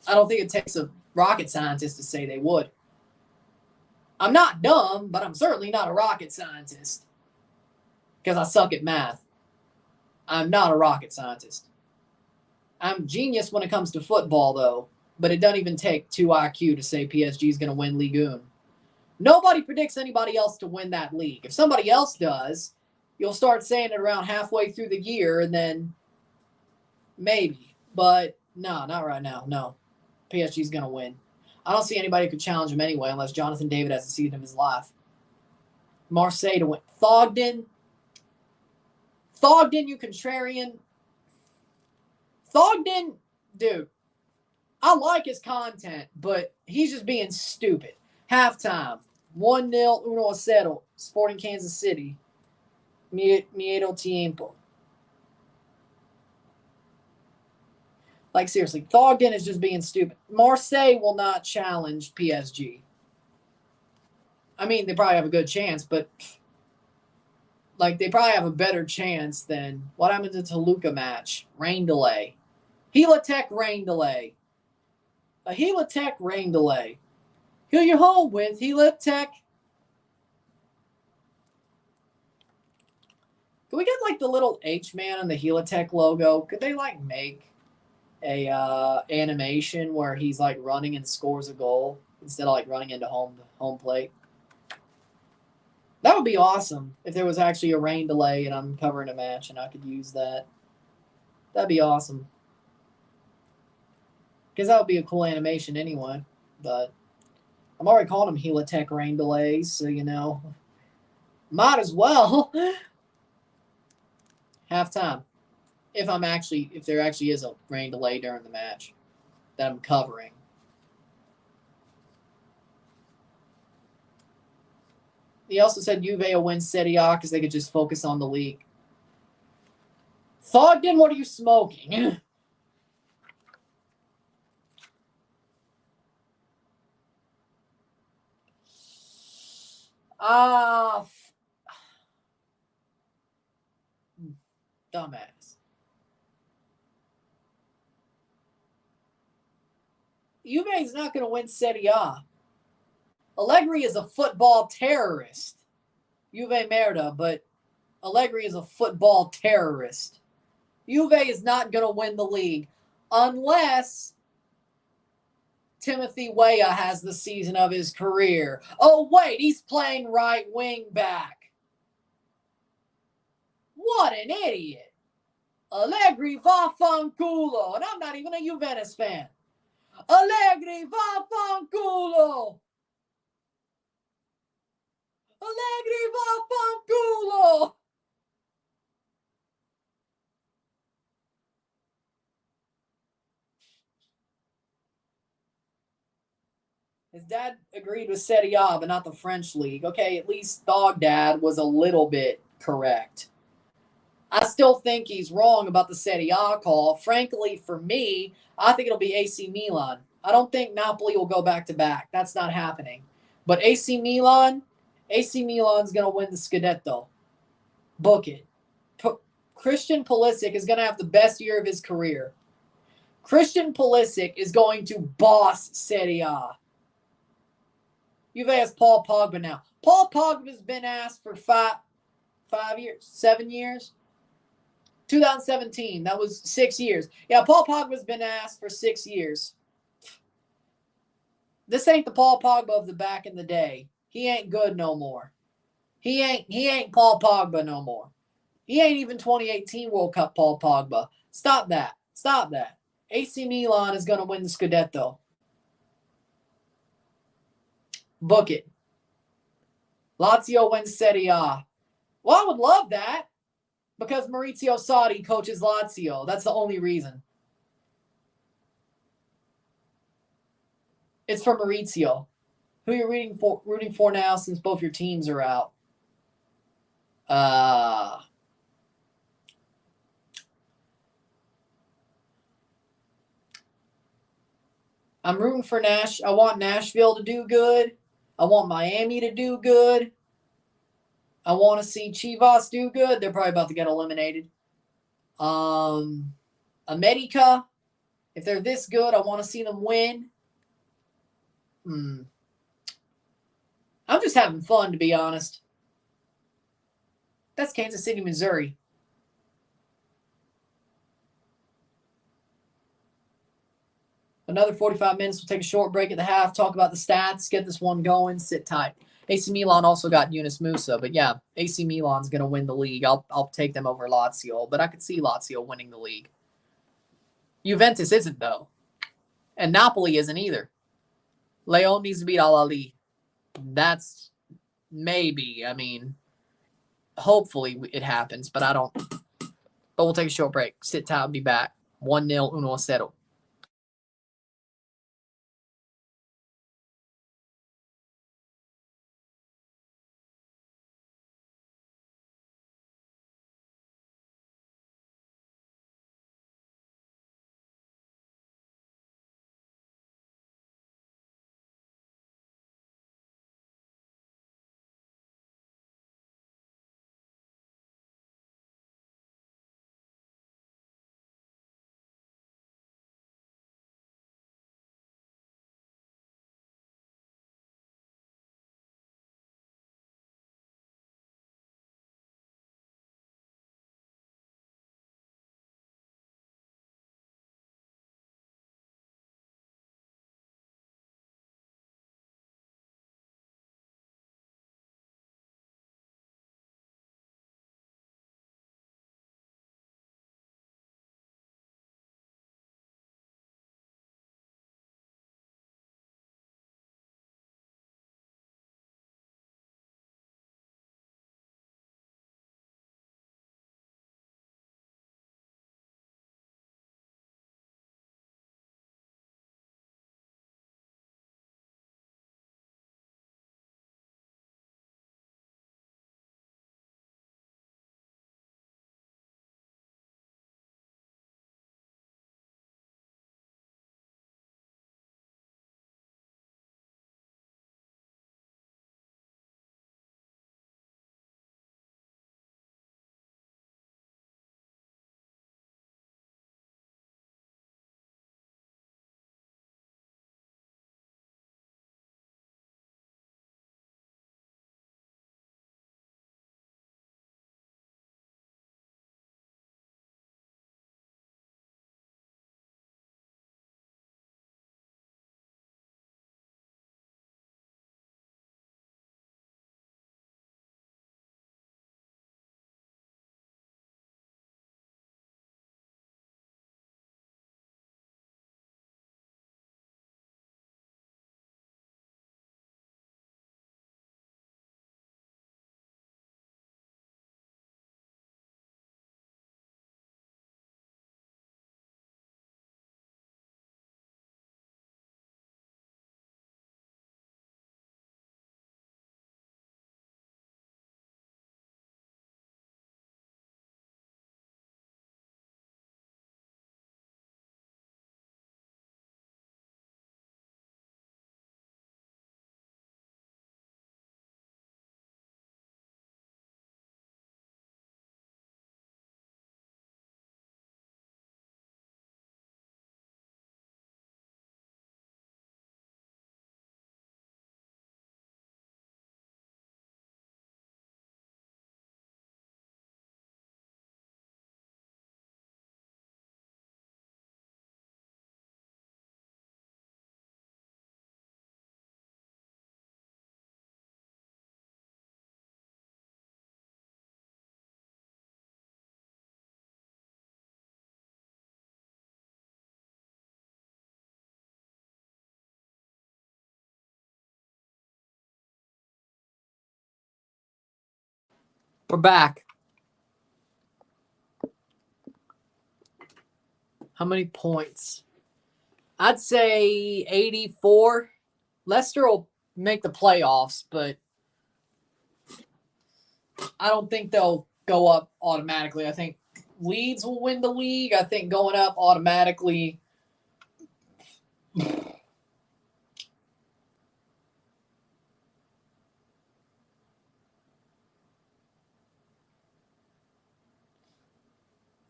I don't think it takes a rocket scientist to say they would. I'm not dumb, but I'm certainly not a rocket scientist because I suck at math. I'm not a rocket scientist. I'm genius when it comes to football, though, but it doesn't even take 2 IQ to say PSG is going to win Ligue 1. Nobody predicts anybody else to win that league. If somebody else does, you'll start saying it around halfway through the year, and then maybe. But no, not right now. No. PSG's going to win. I don't see anybody who could challenge him anyway unless Jonathan David has the season of his life. Marseille to win. Thogden, you contrarian. Thogden, dude, I like his content, but he's just being stupid. Halftime, 1-0, 1-0, Sporting Kansas City. Miedo tiempo. Like, seriously, Thogden is just being stupid. Marseille will not challenge PSG. I mean, they probably have a good chance, but like, they probably have a better chance than what happened to Toluca match. Rain delay. Gila Tech rain delay. A Gila Tech rain delay. Heal your home with Gila Tech. Can we get like the little H-man on the Gila Tech logo? Could they like make a animation where he's like running and scores a goal instead of like running into home plate? That would be awesome if there was actually a rain delay and I'm covering a match and I could use that. That'd be awesome. Because that would be a cool animation anyway. But I'm already calling them Gila Tech rain delays, so you know. Might as well. Halftime. If there actually is a rain delay during the match that I'm covering. He also said Juve will win Serie A because they could just focus on the league. Thogden, what are you smoking? Ah, dumbass. Juve's not going to win Serie A. Allegri is a football terrorist. Juve merda, but Allegri is a football terrorist. Juve is not going to win the league unless Timothy Weah has the season of his career. Oh, wait, he's playing right wing back. What an idiot. Allegri vaffanculo. And I'm not even a Juventus fan. Allegri vaffanculo. Allegri vaffanculo. His dad agreed with Serie A, but not the French league. Okay, at least Dog Dad was a little bit correct. I still think he's wrong about the Serie A call. Frankly, for me, I think it'll be AC Milan. I don't think Napoli will go back to back. That's not happening. But AC Milan's going to win the Scudetto. Book it. Christian Pulisic is going to have the best year of his career. Christian Pulisic is going to boss Serie A. Juve has Paul Pogba now. Paul Pogba's been asked for 5 years, 7 years. 2017, that was 6 years. Yeah, Paul Pogba's been asked for 6 years. This ain't the Paul Pogba of the back in the day. He ain't good no more. He ain't Paul Pogba no more. He ain't even 2018 World Cup Paul Pogba. Stop that. Stop that. AC Milan is going to win the Scudetto. Book it. Lazio wins Serie A. Well, I would love that because Maurizio Sarri coaches Lazio. That's the only reason. It's for Maurizio. Who you're rooting for now since both your teams are out? I'm rooting for Nash. I want Nashville to do good. I want Miami to do good. I want to see Chivas do good. They're probably about to get eliminated. America, if they're this good, I want to see them win. I'm just having fun, to be honest. That's Kansas City, Missouri. Another 45 minutes. We'll take a short break at the half, talk about the stats, get this one going, sit tight. AC Milan also got Yunus Musa, but yeah, AC Milan's going to win the league. I'll take them over Lazio, but I could see Lazio winning the league. Juventus isn't, though. And Napoli isn't either. Leon needs to beat Al-Ali. That's maybe, hopefully it happens, but I don't. But we'll take a short break. Sit tight, I'll be back. 1-0, 1-0. We're back. How many points? I'd say 84. Leicester will make the playoffs, but I don't think they'll go up automatically. I think Leeds will win the league. I think going up automatically.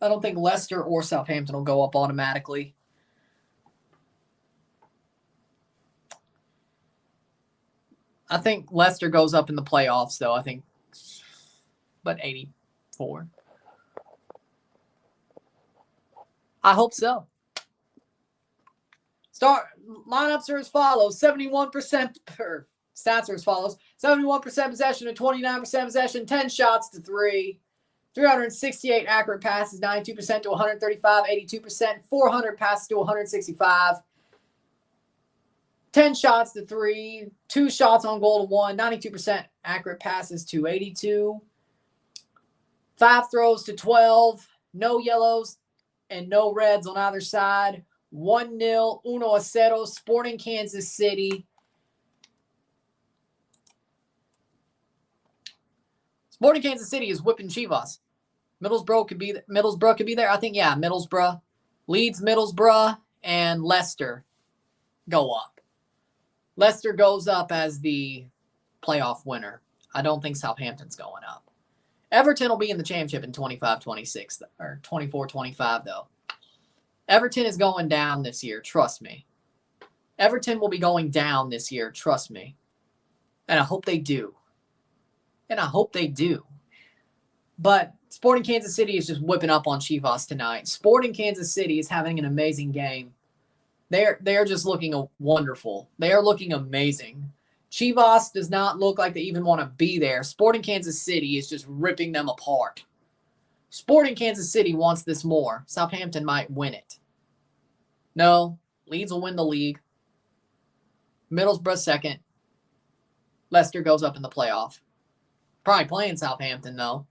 I don't think Leicester or Southampton will go up automatically. I think Leicester goes up in the playoffs, though. I think, but 84. I hope so. Lineups are as follows: 71% per stats are as follows: 71% possession to 29% possession, 10 shots to 3, 368 accurate passes, 92% to 135, 82%, 400 passes to 165. 10 shots to 3, 2 shots on goal to 1, 92% accurate passes to 82, 5 throws to 12, no yellows and no reds on either side. 1-0, 1-0, Sporting Kansas City. Sporting Kansas City is whipping Chivas. Middlesbrough could be there. I think, yeah, Middlesbrough. Leeds, Middlesbrough, and Leicester go up. Leicester goes up as the playoff winner. I don't think Southampton's going up. Everton will be in the championship in 25-26 or 24-25 though. Everton is going down this year, trust me. Everton will be going down this year, trust me. And I hope they do. But Sporting Kansas City is just whipping up on Chivas tonight. Sporting Kansas City is having an amazing game. They're just looking wonderful. They are looking amazing. Chivas does not look like they even want to be there. Sporting Kansas City is just ripping them apart. Sporting Kansas City wants this more. Southampton might win it. No, Leeds will win the league. Middlesbrough second. Leicester goes up in the playoff. Probably playing Southampton, though.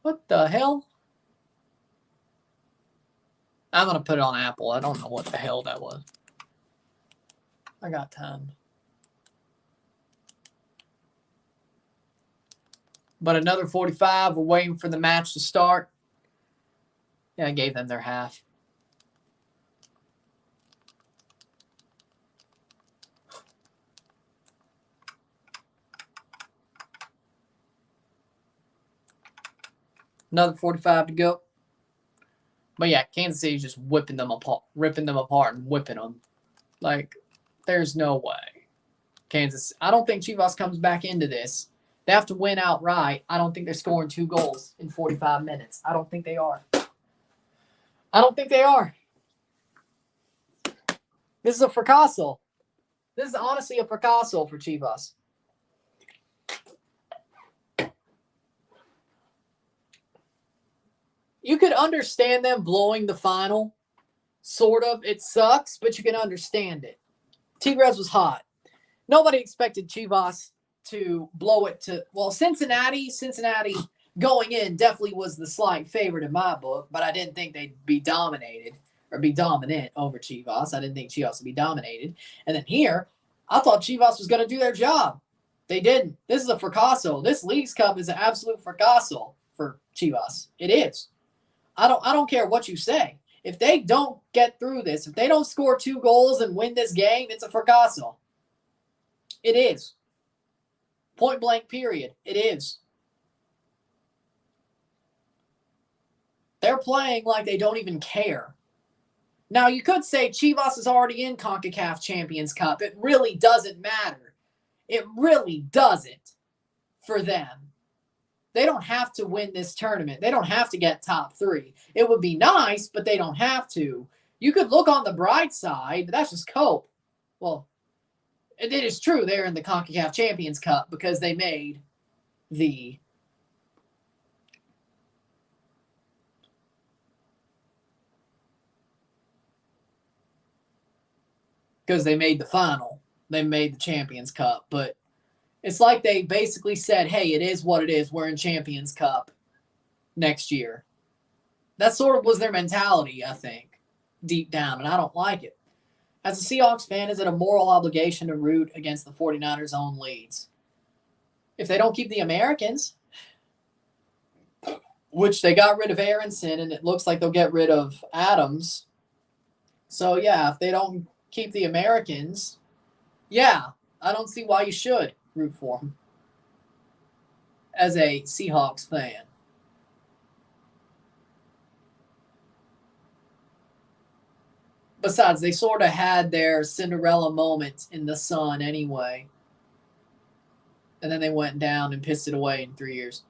What the hell? I'm going to put it on Apple. I don't know what the hell that was. I got time. But another 45. We're waiting for the match to start. Yeah, I gave them their half. Another 45 to go. But yeah, Kansas City's just whipping them apart, ripping them apart and whipping them. Like, there's no way. I don't think Chivas comes back into this. They have to win outright. I don't think they're scoring 2 goals in 45 minutes. I don't think they are. This is a fracaso. This is honestly a fracaso for Chivas. You could understand them blowing the final. Sort of. It sucks, but you can understand it. Tigres was hot. Nobody expected Chivas to blow it to... Well, Cincinnati going in definitely was the slight favorite in my book, but I didn't think they'd be dominated or be dominant over Chivas. I didn't think Chivas would be dominated. And then here, I thought Chivas was going to do their job. They didn't. This is a fracaso. This Leagues Cup is an absolute fracaso for Chivas. It is. I don't care what you say. If they don't get through this, if they don't score 2 goals and win this game, it's a fracaso. It is. Point blank, period. It is. They're playing like they don't even care. Now, you could say Chivas is already in CONCACAF Champions Cup. It really doesn't matter. It really doesn't for them. They don't have to win this tournament. They don't have to get top 3. It would be nice, but they don't have to. You could look on the bright side, but that's just cope. Well, it is true they're in the CONCACAF Champions Cup because they made the because they made the final. They made the Champions Cup. But it's like they basically said, hey, it is what it is. We're in Champions Cup next year. That sort of was their mentality, I think, deep down, and I don't like it. As a Seahawks fan, is it a moral obligation to root against the 49ers' own leads? If they don't keep the Americans, which they got rid of Aronson, and it looks like they'll get rid of Adams. So, yeah, if they don't keep the Americans, yeah, I don't see why you should root for them as a Seahawks fan. Besides, they sort of had their Cinderella moment in the sun anyway. And then they went down and pissed it away in 3 years.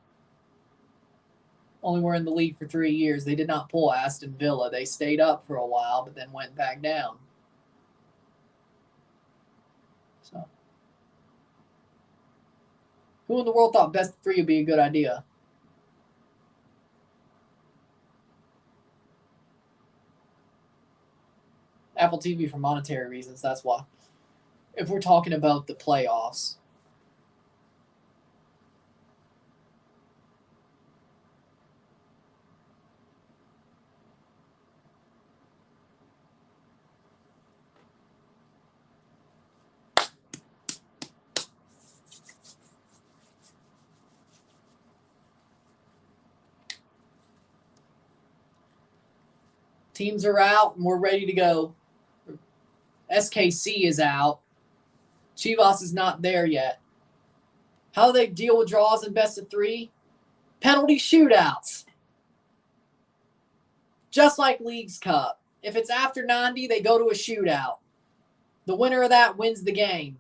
Only were in the league for 3 years. They did not pull Aston Villa. They stayed up for a while, but then went back down. So, who in the world thought best of three would be a good idea? Apple TV for monetary reasons, that's why. If we're talking about the playoffs. Teams are out and we're ready to go. SKC is out. Chivas is not there yet. How do they deal with draws in best of three? Penalty shootouts. Just like Leagues Cup. If it's after 90, they go to a shootout. The winner of that wins the game.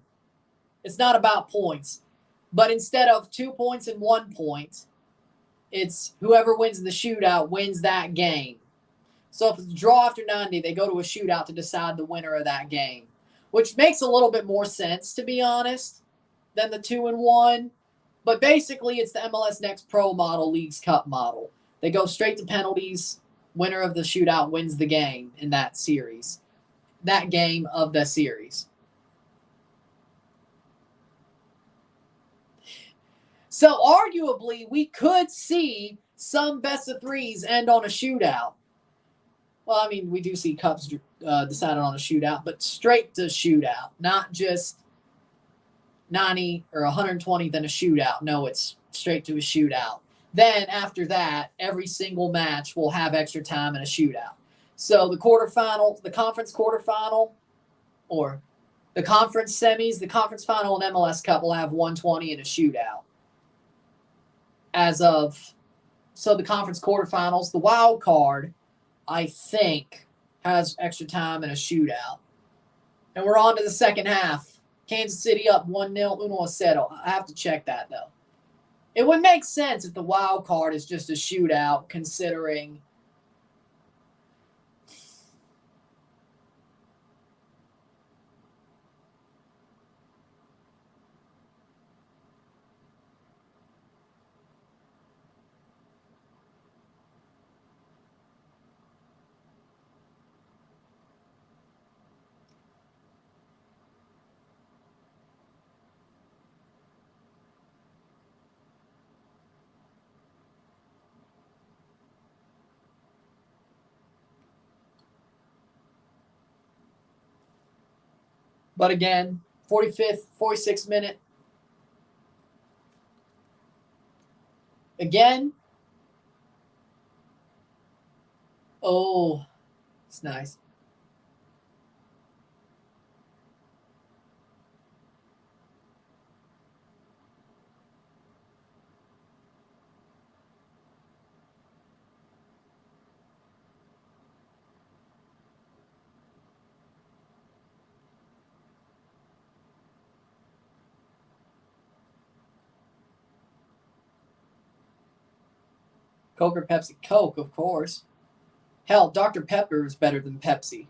It's not about points. But instead of 2 points and 1 point, it's whoever wins the shootout wins that game. So if it's a draw after 90, they go to a shootout to decide the winner of that game, which makes a little bit more sense, to be honest, than the 2-1. But basically, it's the MLS Next Pro model, Leagues Cup model. They go straight to penalties. Winner of the shootout wins the game in that series. That game of the series. So arguably, we could see some best of threes end on a shootout. Well, I mean, we do see cups decided on a shootout, but straight to shootout, not just 90 or 120 then a shootout. No, it's straight to a shootout. Then after that, every single match will have extra time and a shootout. So the quarterfinal, the conference quarterfinal, or the conference semis, the conference final and MLS Cup will have 120 and a shootout. So the conference quarterfinals, the wild card, I think, has extra time and a shootout. And we're on to the second half. Kansas City up 1-0, 1-0. I have to check that, though. It would make sense if the wild card is just a shootout, considering But again, 45th, 46th minute. Again. Oh, it's nice. Coke or Pepsi? Coke, of course. Hell, Dr. Pepper is better than Pepsi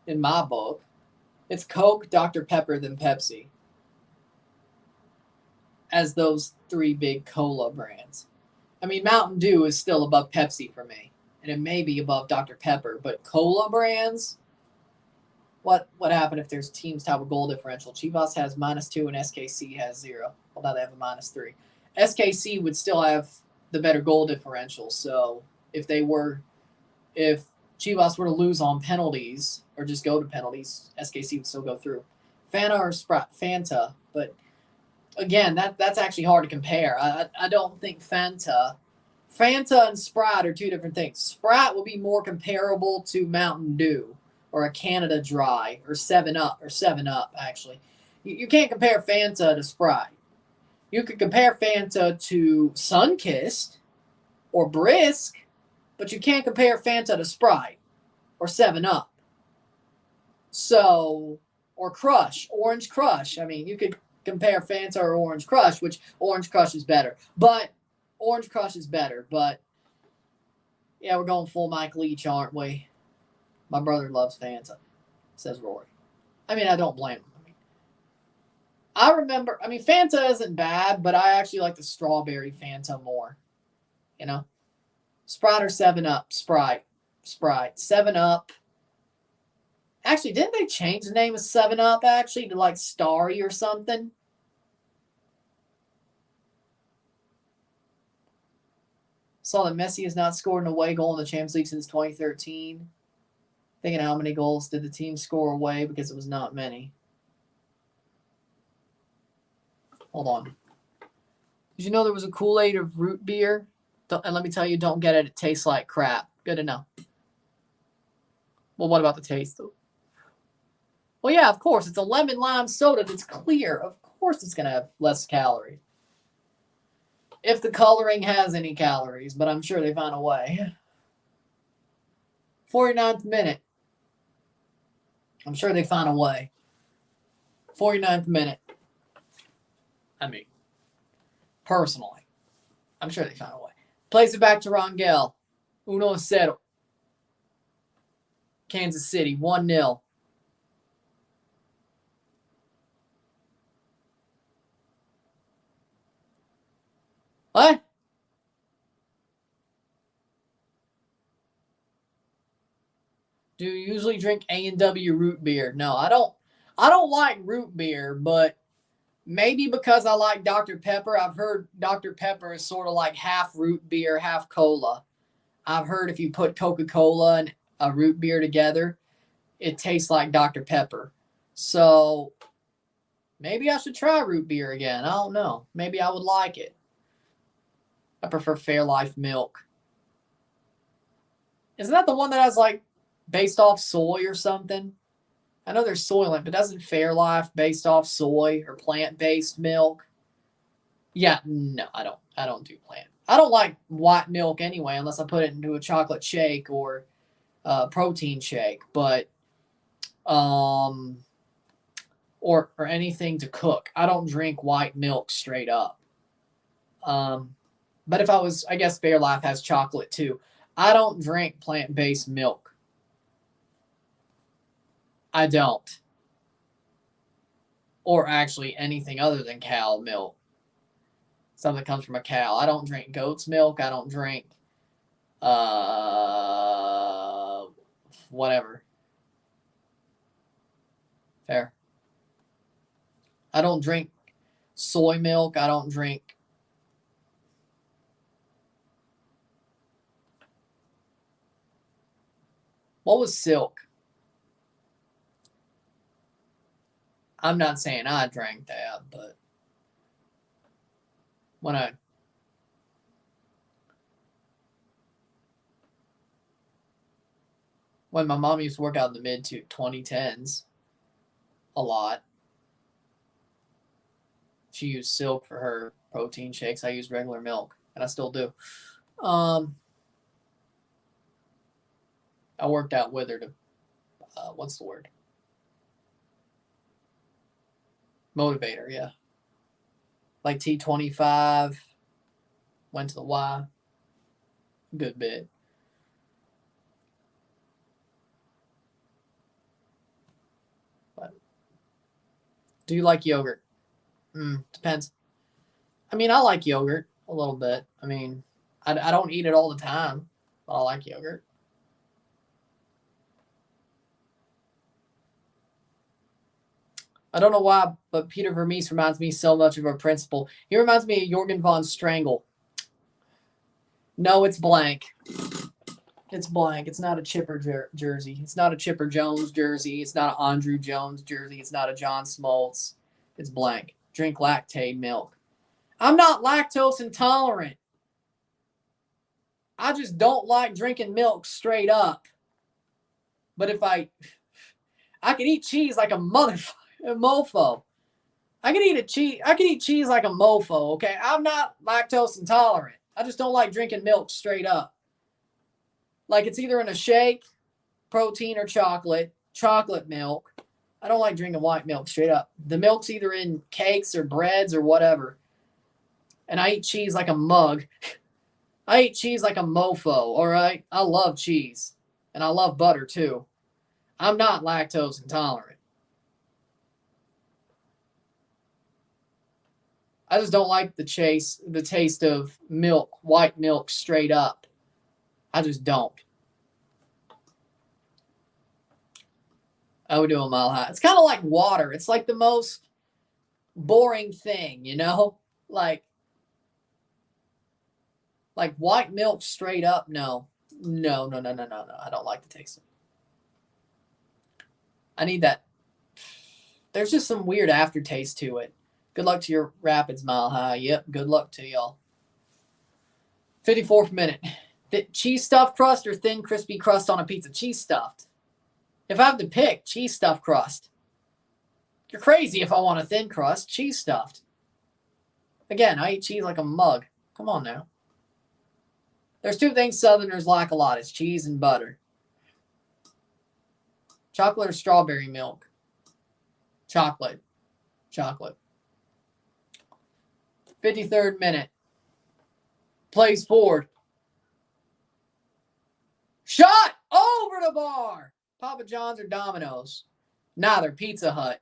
in my book. It's Coke, Dr. Pepper, then Pepsi as those three big cola brands. I mean, Mountain Dew is still above Pepsi for me, and it may be above Dr. Pepper, but cola brands? what happened if there's teams to have a goal differential. Chivas has -2 and SKC has 0. Well, now they have a -3. SKC would still have the better goal differential. So if Chivas were to lose on penalties or just go to penalties, SKC would still go through. Fanta or Sprite? Fanta. But again, that's actually hard to compare. I don't think Fanta and Sprite are two different things. Sprite will be more comparable to Mountain Dew or a Canada Dry or 7-Up actually. You can't compare Fanta to Sprite. You could compare Fanta to Sunkist or Brisk, but you can't compare Fanta to Sprite or 7-Up. So, or Crush, Orange Crush. I mean, you could compare Fanta or Orange Crush, which Orange Crush is better. But yeah, we're going full Mike Leach, aren't we? My brother loves Fanta, says Rory. I mean, I don't blame him. Fanta isn't bad, but I actually like the strawberry Fanta more. You know? Sprite or 7-Up? Sprite. 7-Up. Actually, didn't they change the name of 7-Up, actually, to like Starry or something? Saw that Messi has not scored an away goal in the Champions League since 2013. Thinking how many goals did the team score away because it was not many. Hold on. Did you know there was a Kool-Aid of root beer? And let me tell you, don't get it. It tastes like crap. Good to know. Well, what about the taste, though? Well, yeah, of course. It's a lemon lime soda that's clear. Of course it's going to have less calories. If the coloring has any calories, but I'm sure they found a way. 49th minute. I'm sure they found a way. 49th minute. I mean, personally, I'm sure they found a way. Plays it back to Rangel. 1-0. Kansas City, 1-0. What? Do you usually drink A&W root beer? No, I don't. I don't like root beer, but maybe because I like Dr. Pepper. I've heard Dr. Pepper is sort of like half root beer, half cola. I've heard if you put Coca-Cola and a root beer together, it tastes like Dr. Pepper. So maybe I should try root beer again. I don't know. Maybe I would like it. I prefer Fairlife milk. Isn't that the one that has like based off soy or something? I know there's soy in it, but doesn't Fairlife based off soy or plant-based milk? Yeah, no, I don't do plant. I don't like white milk anyway, unless I put it into a chocolate shake or a protein shake. But or anything to cook. I don't drink white milk straight up. But if I guess Fairlife has chocolate too. I don't drink plant-based milk. I don't. Or actually anything other than cow milk. Something that comes from a cow. I don't drink goat's milk. I don't drink whatever. Fair. I don't drink soy milk. I don't drink what was Silk? I'm not saying I drank that, but when my mom used to work out in the mid-2010s a lot, she used Silk for her protein shakes. I use regular milk, and I still do. I worked out with her to, what's the word? Motivator, yeah. Like T25, went to the Y. Good bit. But do you like yogurt? Depends. I mean, I like yogurt a little bit. I mean, I don't eat it all the time, but I like yogurt. I don't know why, but Peter Vermees reminds me so much of a principal. He reminds me of Jorgen von Strangle. No, it's blank. It's blank. It's not a Chipper jersey. It's not a Chipper Jones jersey. It's not an Andrew Jones jersey. It's not a John Smoltz. It's blank. Drink lactate milk. I'm not lactose intolerant. I just don't like drinking milk straight up. But if I could eat cheese like a mofo. I could eat cheese like a mofo, okay? I'm not lactose intolerant. I just don't like drinking milk straight up. Like it's either in a shake, protein, or chocolate milk. I don't like drinking white milk straight up. The milk's either in cakes or breads or whatever. And I eat cheese like a mug. I eat cheese like a mofo, all right? I love cheese. And I love butter too. I'm not lactose intolerant. I just don't like the taste of milk, white milk straight up. I just don't. I would do a mile high. It's kind of like water. It's like the most boring thing, you know? Like white milk straight up, no. No. I don't like the taste of it. I need that. There's just some weird aftertaste to it. Good luck to your Rapids Mile High. Yep, good luck to y'all. 54th minute. Cheese stuffed crust or thin crispy crust on a pizza? Cheese stuffed. If I have to pick, cheese stuffed crust. You're crazy if I want a thin crust. Cheese stuffed. Again, I eat cheese like a mug. Come on now. There's two things Southerners like a lot. It's cheese and butter. Chocolate or strawberry milk? Chocolate. 53rd minute. Plays forward. Shot over the bar. Papa John's or Domino's? Neither. Pizza Hut.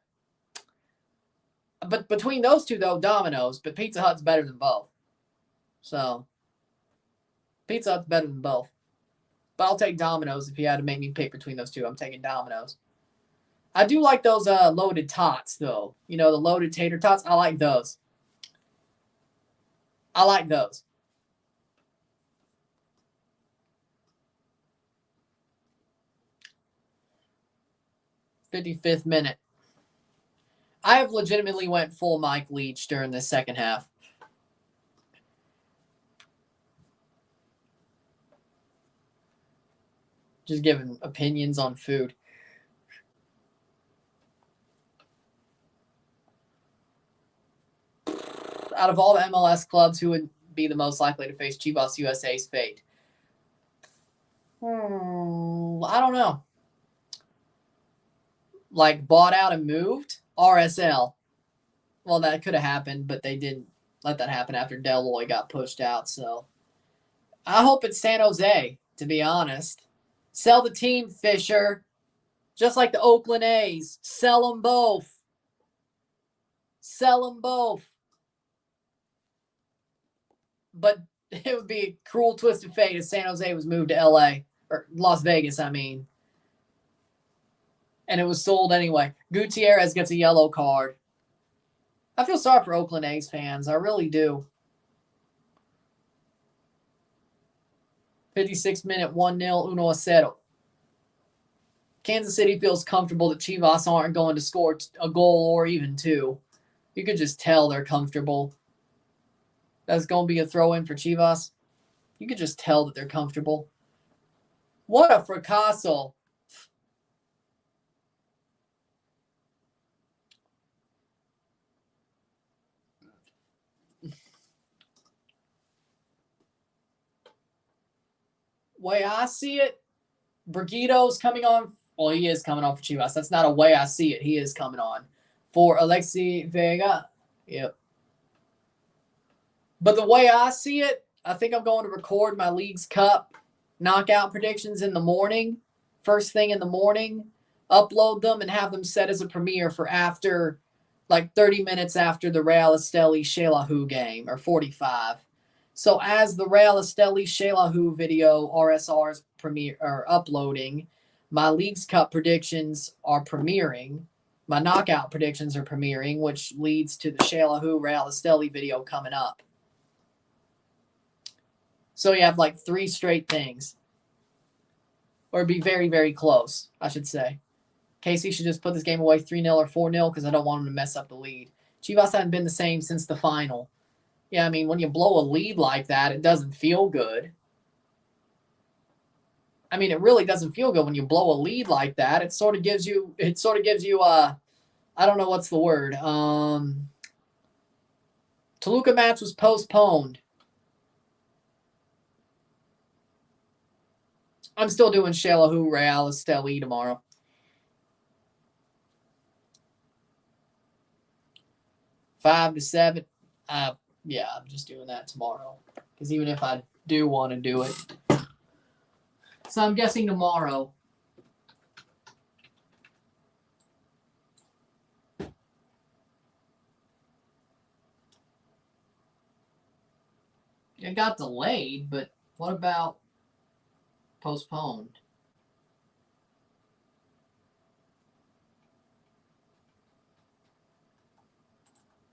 But between those two, though, Domino's. But Pizza Hut's better than both. So, Pizza Hut's better than both. But I'll take Domino's if you had to make me pick between those two. I'm taking Domino's. I do like those loaded tots, though. You know, the loaded tater tots. I like those. 55th minute. I have legitimately went full Mike Leach during the second half. Just giving opinions on food. Out of all the MLS clubs, who would be the most likely to face Chivas USA's fate? I don't know. Like bought out and moved? RSL. Well, that could have happened, but they didn't let that happen after Deloy got pushed out. So I hope it's San Jose, to be honest. Sell the team, Fisher. Just like the Oakland A's. Sell them both. But it would be a cruel twist of fate if San Jose was moved to LA. Or Las Vegas, I mean. And it was sold anyway. Gutierrez gets a yellow card. I feel sorry for Oakland A's fans. I really do. 56th minute, 1-0, 1-0. Kansas City feels comfortable that Chivas aren't going to score a goal or even two. You could just tell they're comfortable. That's going to be a throw-in for Chivas. You could just tell that they're comfortable. What a fracaso. Way I see it, Brigitto's coming on. Well, he is coming on for Chivas. That's not a way I see it. He is coming on for Alexi Vega. Yep. But the way I see it, I think I'm going to record my Leagues Cup knockout predictions in the morning, first thing in the morning, upload them, and have them set as a premiere for after, like 30 minutes after the Real Esteli-Shelahu game, or 45. So as the Real Esteli-Shelahu video RSR's uploading, my Leagues Cup predictions are premiering, my knockout predictions are premiering, which leads to the Shaylahu Real Esteli video coming up. So you have like 3 straight things. Or be very, very close, I should say. Casey should just put this game away 3-0 or 4-0 because I don't want him to mess up the lead. Chivas hadn't been the same since the final. Yeah, I mean, when you blow a lead like that, it doesn't feel good. I mean, it really doesn't feel good when you blow a lead like that. It sort of gives you, I don't know what's the word. Toluca match was postponed. I'm still doing Shaylahu Real Esteli tomorrow. $5 to $7. Yeah, I'm just doing that tomorrow. Because even if I do want to do it. So I'm guessing tomorrow. It got delayed, but what about postponed?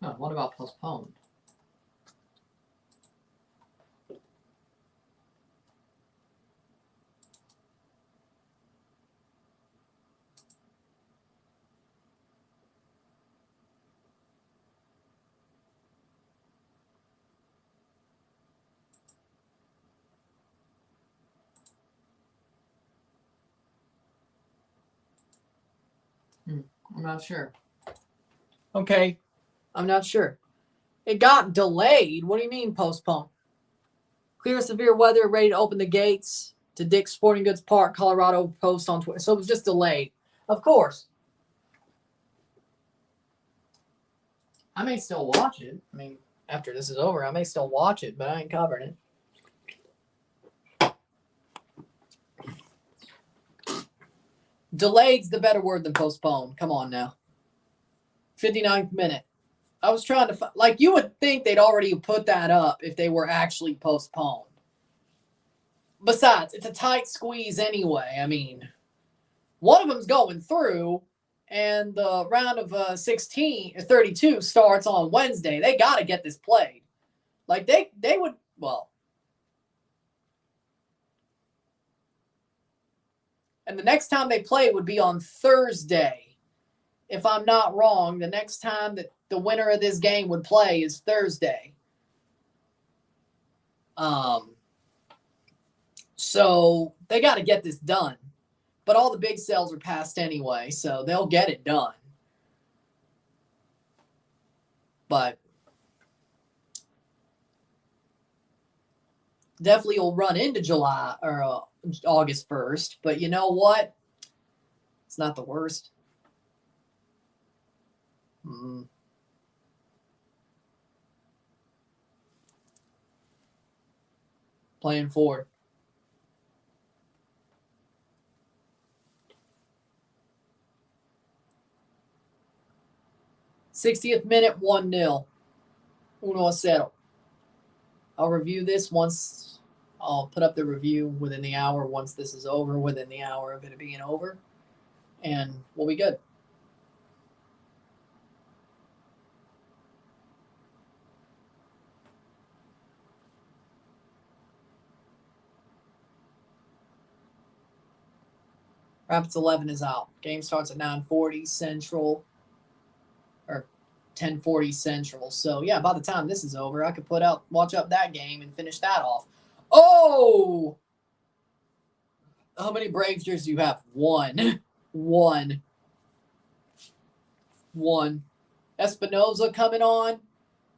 No, what about postponed? I'm not sure. Okay, I'm not sure. It got delayed. What do you mean postponed? Clear severe weather, ready to open the gates to Dick's Sporting Goods Park, Colorado post on Twitter. So it was just delayed. Of course. I may still watch it. I mean, after this is over, I may still watch it, but I ain't covering it. Delayed's the better word than postponed. Come on now. 59th minute. I was trying to like you would think they'd already put that up if they were actually postponed. Besides, it's a tight squeeze anyway. I mean, one of them's going through, and the round of 32 starts on Wednesday. They got to get this played. Like they would, well. And the next time they play would be on Thursday. If I'm not wrong, the next time that the winner of this game would play is Thursday. So they got to get this done. But all the big sales are passed anyway, so they'll get it done. But definitely will run into July or August 1st. But you know what? It's not the worst. Playing forward. 60th minute, 1-0. 1-0. I'll review this once. I'll put up the review within the hour once this is over, within the hour of it being over. And we'll be good. Rapids 11 is out. Game starts at 9:40 Central. Or 10:40 Central. So, yeah, by the time this is over, I could watch up that game and finish that off. Oh! How many Braves jerseys do you have? One. Espinoza coming on.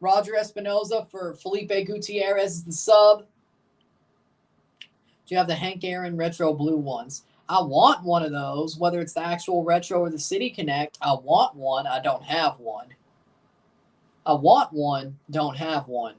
Roger Espinoza for Felipe Gutierrez, the sub. Do you have the Hank Aaron retro blue ones? I want one of those, whether it's the actual retro or the City Connect. I want one. I don't have one. I want one. Don't have one.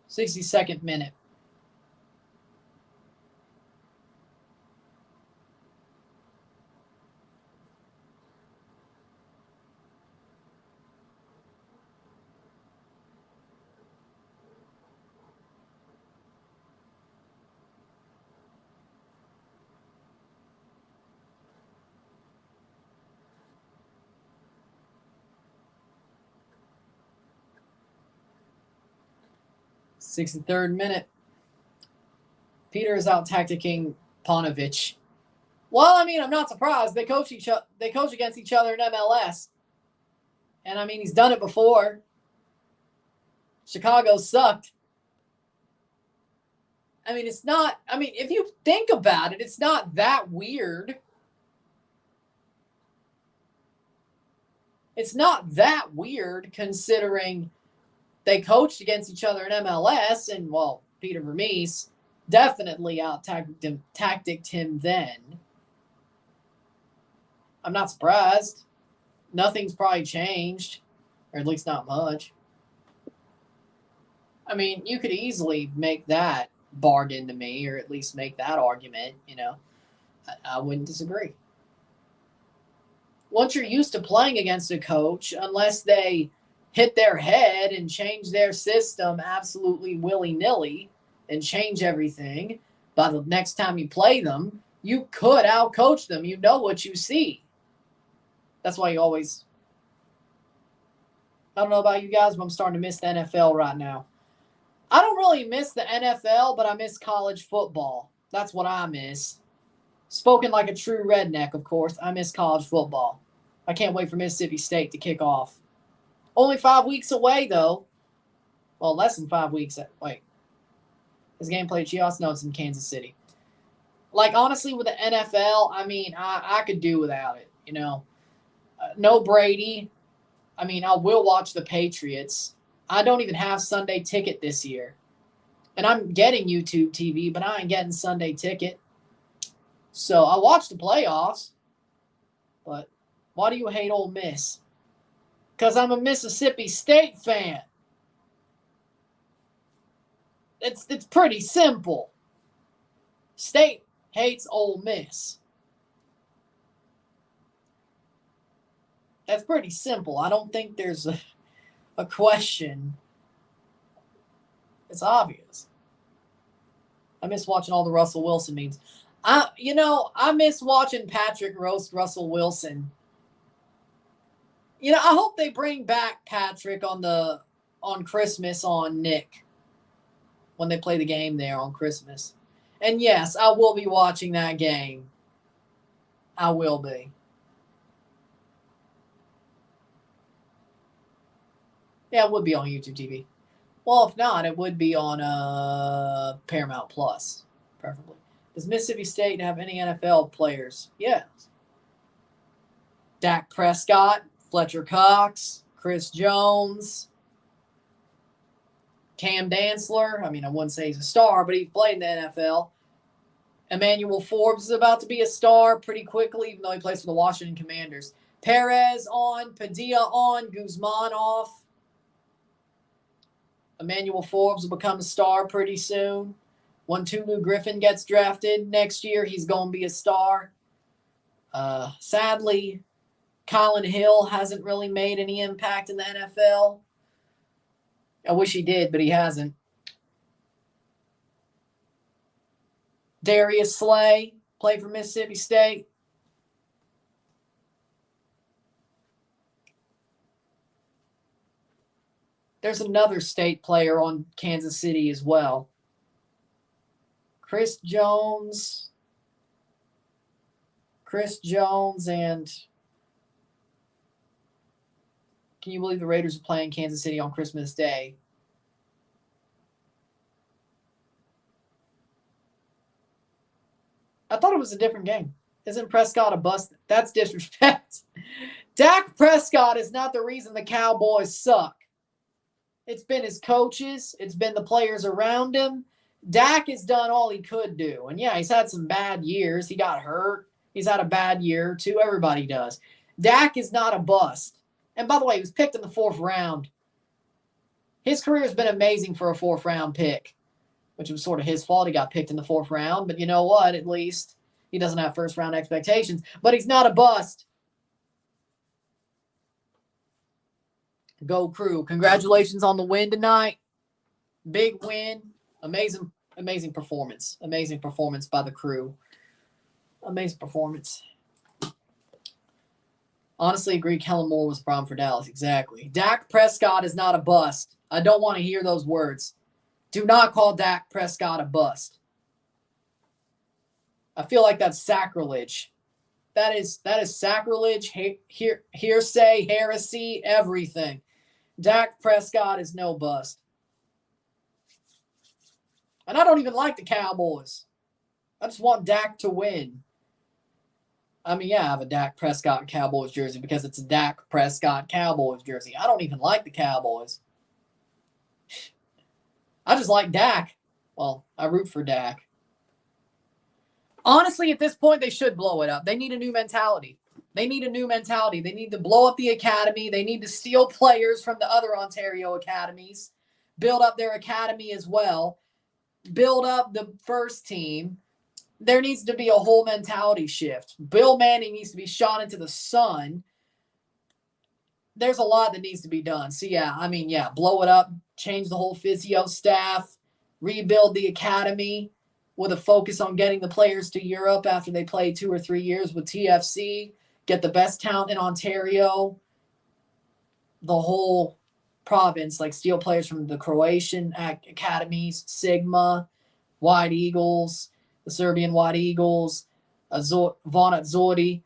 62nd minute. Sixty-third minute. Peter is out tacticking Panovich. Well, I mean, I'm not surprised. They coach against each other in MLS. And I mean, he's done it before. Chicago sucked. I mean, if you think about it, it's not that weird. It's not that weird considering they coached against each other in MLS, and, well, Peter Vermees definitely out-tacticked him then. I'm not surprised. Nothing's probably changed, or at least not much. I mean, you could easily make that bargain to me, or at least make that argument, I wouldn't disagree. Once you're used to playing against a coach, unless they hit their head and change their system absolutely willy-nilly and change everything, by the next time you play them, you could out-coach them. You know what you see. That's why you always... I don't know about you guys, but I'm starting to miss the NFL right now. I don't really miss the NFL, but I miss college football. That's what I miss. Spoken like a true redneck, of course. I miss college football. I can't wait for Mississippi State to kick off. Only 5 weeks away, though. Well, less than 5 weeks. Wait. Is game played at Chivas? No, it's in Kansas City. Like, honestly, with the NFL, I mean, I could do without it, no Brady. I mean, I will watch the Patriots. I don't even have Sunday Ticket this year. And I'm getting YouTube TV, but I ain't getting Sunday Ticket. So I watch the playoffs. But why do you hate Ole Miss? Because I'm a Mississippi State fan. It's pretty simple. State hates Ole Miss. That's pretty simple. I don't think there's a question. It's obvious. I miss watching all the Russell Wilson memes. I miss watching Patrick roast Russell Wilson. I hope they bring back Patrick on Christmas on Nick when they play the game there on Christmas. And yes, I will be watching that game. I will be. Yeah, it would be on YouTube TV. Well, if not, it would be on Paramount Plus, preferably. Does Mississippi State have any NFL players? Yes. Dak Prescott, Fletcher Cox, Chris Jones, Cam Dantzler. I mean, I wouldn't say he's a star, but he's played in the NFL. Emmanuel Forbes is about to be a star pretty quickly, even though he plays for the Washington Commanders. Perez on, Padilla on, Guzman off. Emmanuel Forbes will become a star pretty soon. When Tulu Griffin gets drafted next year, he's going to be a star. Sadly, Colin Hill hasn't really made any impact in the NFL. I wish he did, but he hasn't. Darius Slay played for Mississippi State. There's another state player on Kansas City as well. Chris Jones, and can you believe the Raiders are playing Kansas City on Christmas Day? I thought it was a different game. Isn't Prescott a bust? That's disrespect. Dak Prescott is not the reason the Cowboys suck. It's been his coaches. It's been the players around him. Dak has done all he could do. And, yeah, he's had some bad years. He got hurt. He's had a bad year, too. Everybody does. Dak is not a bust. And, by the way, he was picked in the 4th round. his career has been amazing for a 4th-round pick, which was sort of his fault. He got picked in the 4th round. But you know what? At least he doesn't have 1st-round expectations. But he's not a bust. Go Crew. Congratulations on the win tonight. Big win. Amazing performance. Amazing performance by the Crew. Amazing performance. Honestly, agree Kellen Moore was a problem for Dallas. Exactly. Dak Prescott is not a bust. I don't want to hear those words. Do not call Dak Prescott a bust. I feel like that's sacrilege. That is sacrilege, hearsay, heresy, everything. Dak Prescott is no bust. And I don't even like the Cowboys. I just want Dak to win. I mean, yeah, I have a Dak Prescott Cowboys jersey because it's a Dak Prescott Cowboys jersey. I don't even like the Cowboys. I just like Dak. Well, I root for Dak. Honestly, at this point, they should blow it up. They need a new mentality. They need to blow up the academy. They need to steal players from the other Ontario academies, build up their academy as well, build up the first team. There needs to be a whole mentality shift. Bill Manning needs to be shot into the sun. There's a lot that needs to be done. So, blow it up, change the whole physio staff, rebuild the academy with a focus on getting the players to Europe after they play 2 or 3 years with TFC, get the best talent in Ontario, the whole province, like steal players from the Croatian academies, Sigma, White Eagles, the Serbian White Eagles, Vonat Zordi.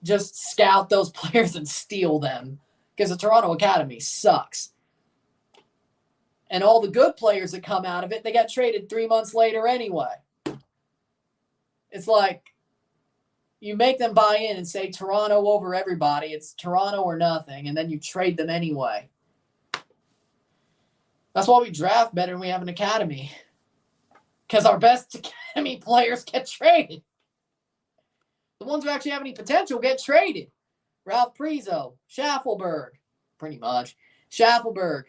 Just scout those players and steal them because the Toronto Academy sucks. And all the good players that come out of it, they got traded 3 months later anyway. It's like you make them buy in and say Toronto over everybody. It's Toronto or nothing, and then you trade them anyway. That's why we draft better when we have an academy. Because our best academy players get traded. The ones who actually have any potential get traded. Ralph Prizo, Schaffelberg, pretty much. Schaffelberg,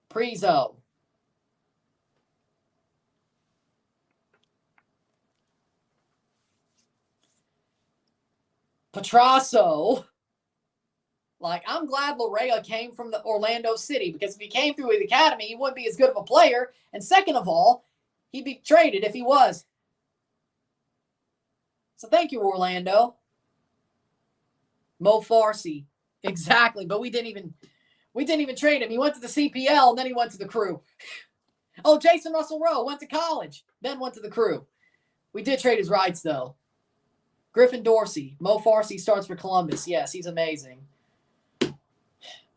Prizo. Petrasso. Like, I'm glad Larea came from the Orlando City because if he came through the academy, he wouldn't be as good of a player. And second of all, he'd be traded if he was. So thank you, Orlando. Mo Farsi. Exactly. But we didn't even trade him. He went to the CPL and then he went to the Crew. Oh, Jason Russell Rowe went to college, then went to the Crew. We did trade his rights, though. Griffin Dorsey. Mo Farsi starts for Columbus. Yes, he's amazing.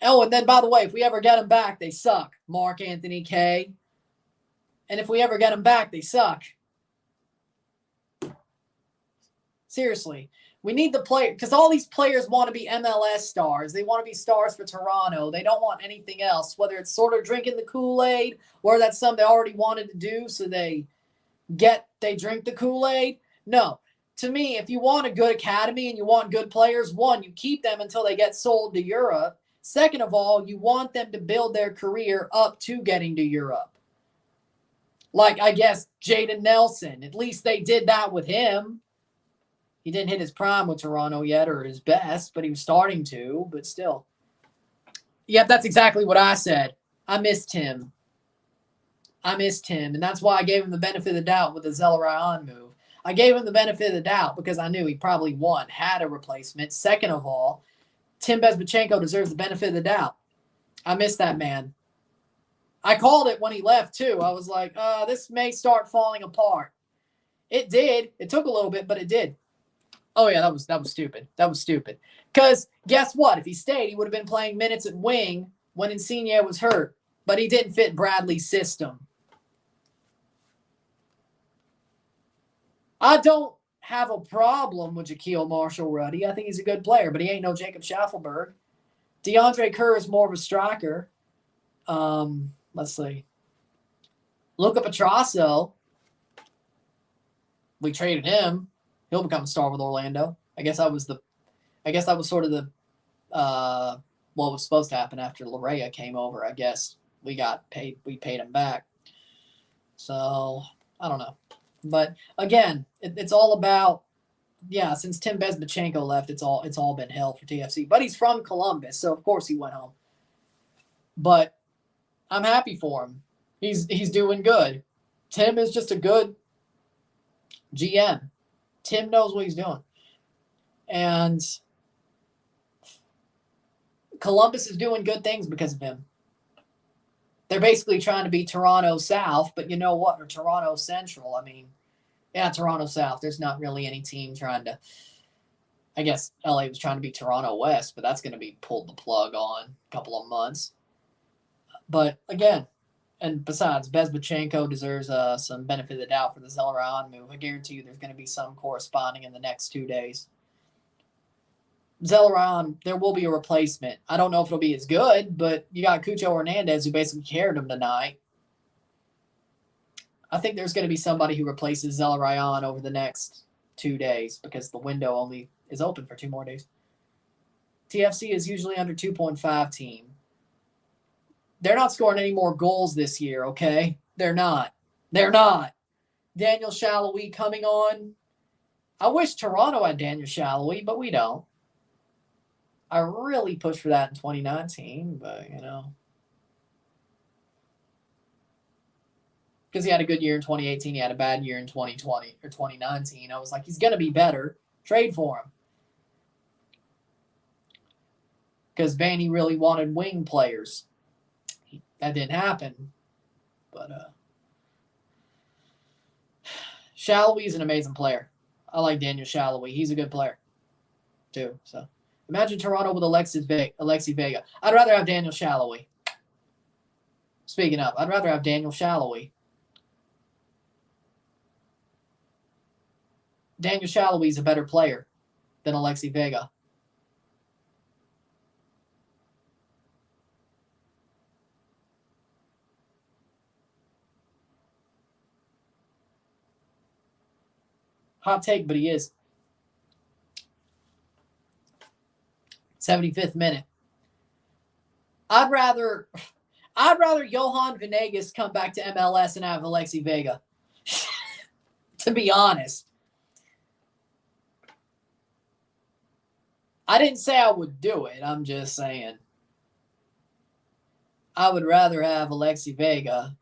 Oh, and then, by the way, if we ever get him back, they suck. Mark Anthony K. And if we ever get him back, they suck. Seriously. We need the player, because all these players want to be MLS stars. They want to be stars for Toronto. They don't want anything else, whether it's sort of drinking the Kool-Aid or that's something they already wanted to do, so they drink the Kool-Aid. No. To me, if you want a good academy and you want good players, one, you keep them until they get sold to Europe. Second of all, you want them to build their career up to getting to Europe. Like, I guess, Jaden Nelson. At least they did that with him. He didn't hit his prime with Toronto yet, or his best, but he was starting to, but still. Yep, that's exactly what I said. I missed him. And that's why I gave him the benefit of the doubt with the Zelarayan move. I gave him the benefit of the doubt because I knew he probably, one, had a replacement. Second of all, Tim Bezbachenko deserves the benefit of the doubt. I missed that man. I called it when he left, too. I was like, this may start falling apart. It did. It took a little bit, but it did. Oh, yeah, that was stupid. That was stupid. Because guess what? If he stayed, he would have been playing minutes at wing when Insigne was hurt. But he didn't fit Bradley's system. I don't have a problem with Jaquil Marshall-Ruddy. I think he's a good player, but he ain't no Jacob Schaffelberg. DeAndre Kerr is more of a striker. Let's see. Luca Petrasso. We traded him. He'll become a star with Orlando. I guess that was sort of the what was supposed to happen after Larea came over. I guess we paid him back. So I don't know. But again, it's all about, since Tim Bezbatchenko left, it's all been hell for TFC. But he's from Columbus, so of course he went home. But I'm happy for him. He's doing good. Tim is just a good GM. Tim knows what he's doing. And Columbus is doing good things because of him. They're basically trying to be Toronto South, but you know what? Or Toronto Central. I mean, Toronto South. There's not really any team trying to. I guess LA was trying to be Toronto West, but that's going to be pulled the plug on a couple of months. But again, and besides, Bezbatchenko deserves some benefit of the doubt for the Zelarayan move. I guarantee you there's going to be some corresponding in the next 2 days. Zelarayan, there will be a replacement. I don't know if it'll be as good, but you got Cucho Hernandez who basically carried him tonight. I think there's going to be somebody who replaces Zelarayan over the next 2 days because the window only is open for 2 more days. TFC is usually under 2.5 team. They're not scoring any more goals this year, okay? They're not. Daniel Shalhoub coming on. I wish Toronto had Daniel Shalhoub, but we don't. I really pushed for that in 2019, but, because he had a good year in 2018. He had a bad year in 2020 or 2019. I was like, he's going to be better. Trade for him. Because Vanny really wanted wing players. That didn't happen. But Shalhoub is an amazing player. I like Daniel Shalhoub. He's a good player, too. So imagine Toronto with Alexi Vega. I'd rather have Daniel Shalhoub. Speaking of, I'd rather have Daniel Shalhoub. Daniel Shalhoub is a better player than Alexi Vega. Hot take, but he is. 75th minute. I'd rather Johan Venegas come back to MLS and have Alexi Vega. To be honest. I didn't say I would do it. I'm just saying. I would rather have Alexi Vega,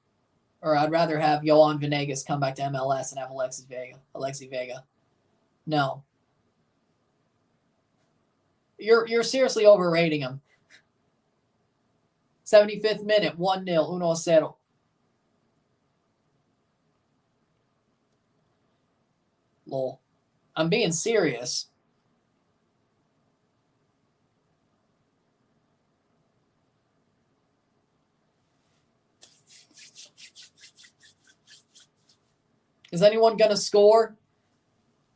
or I'd rather have Johan Venegas come back to MLS and have Alexi Vega. No. You're seriously overrating him. 75th minute, 1-0, 1-0. Lol. I'm being serious. Is anyone going to score?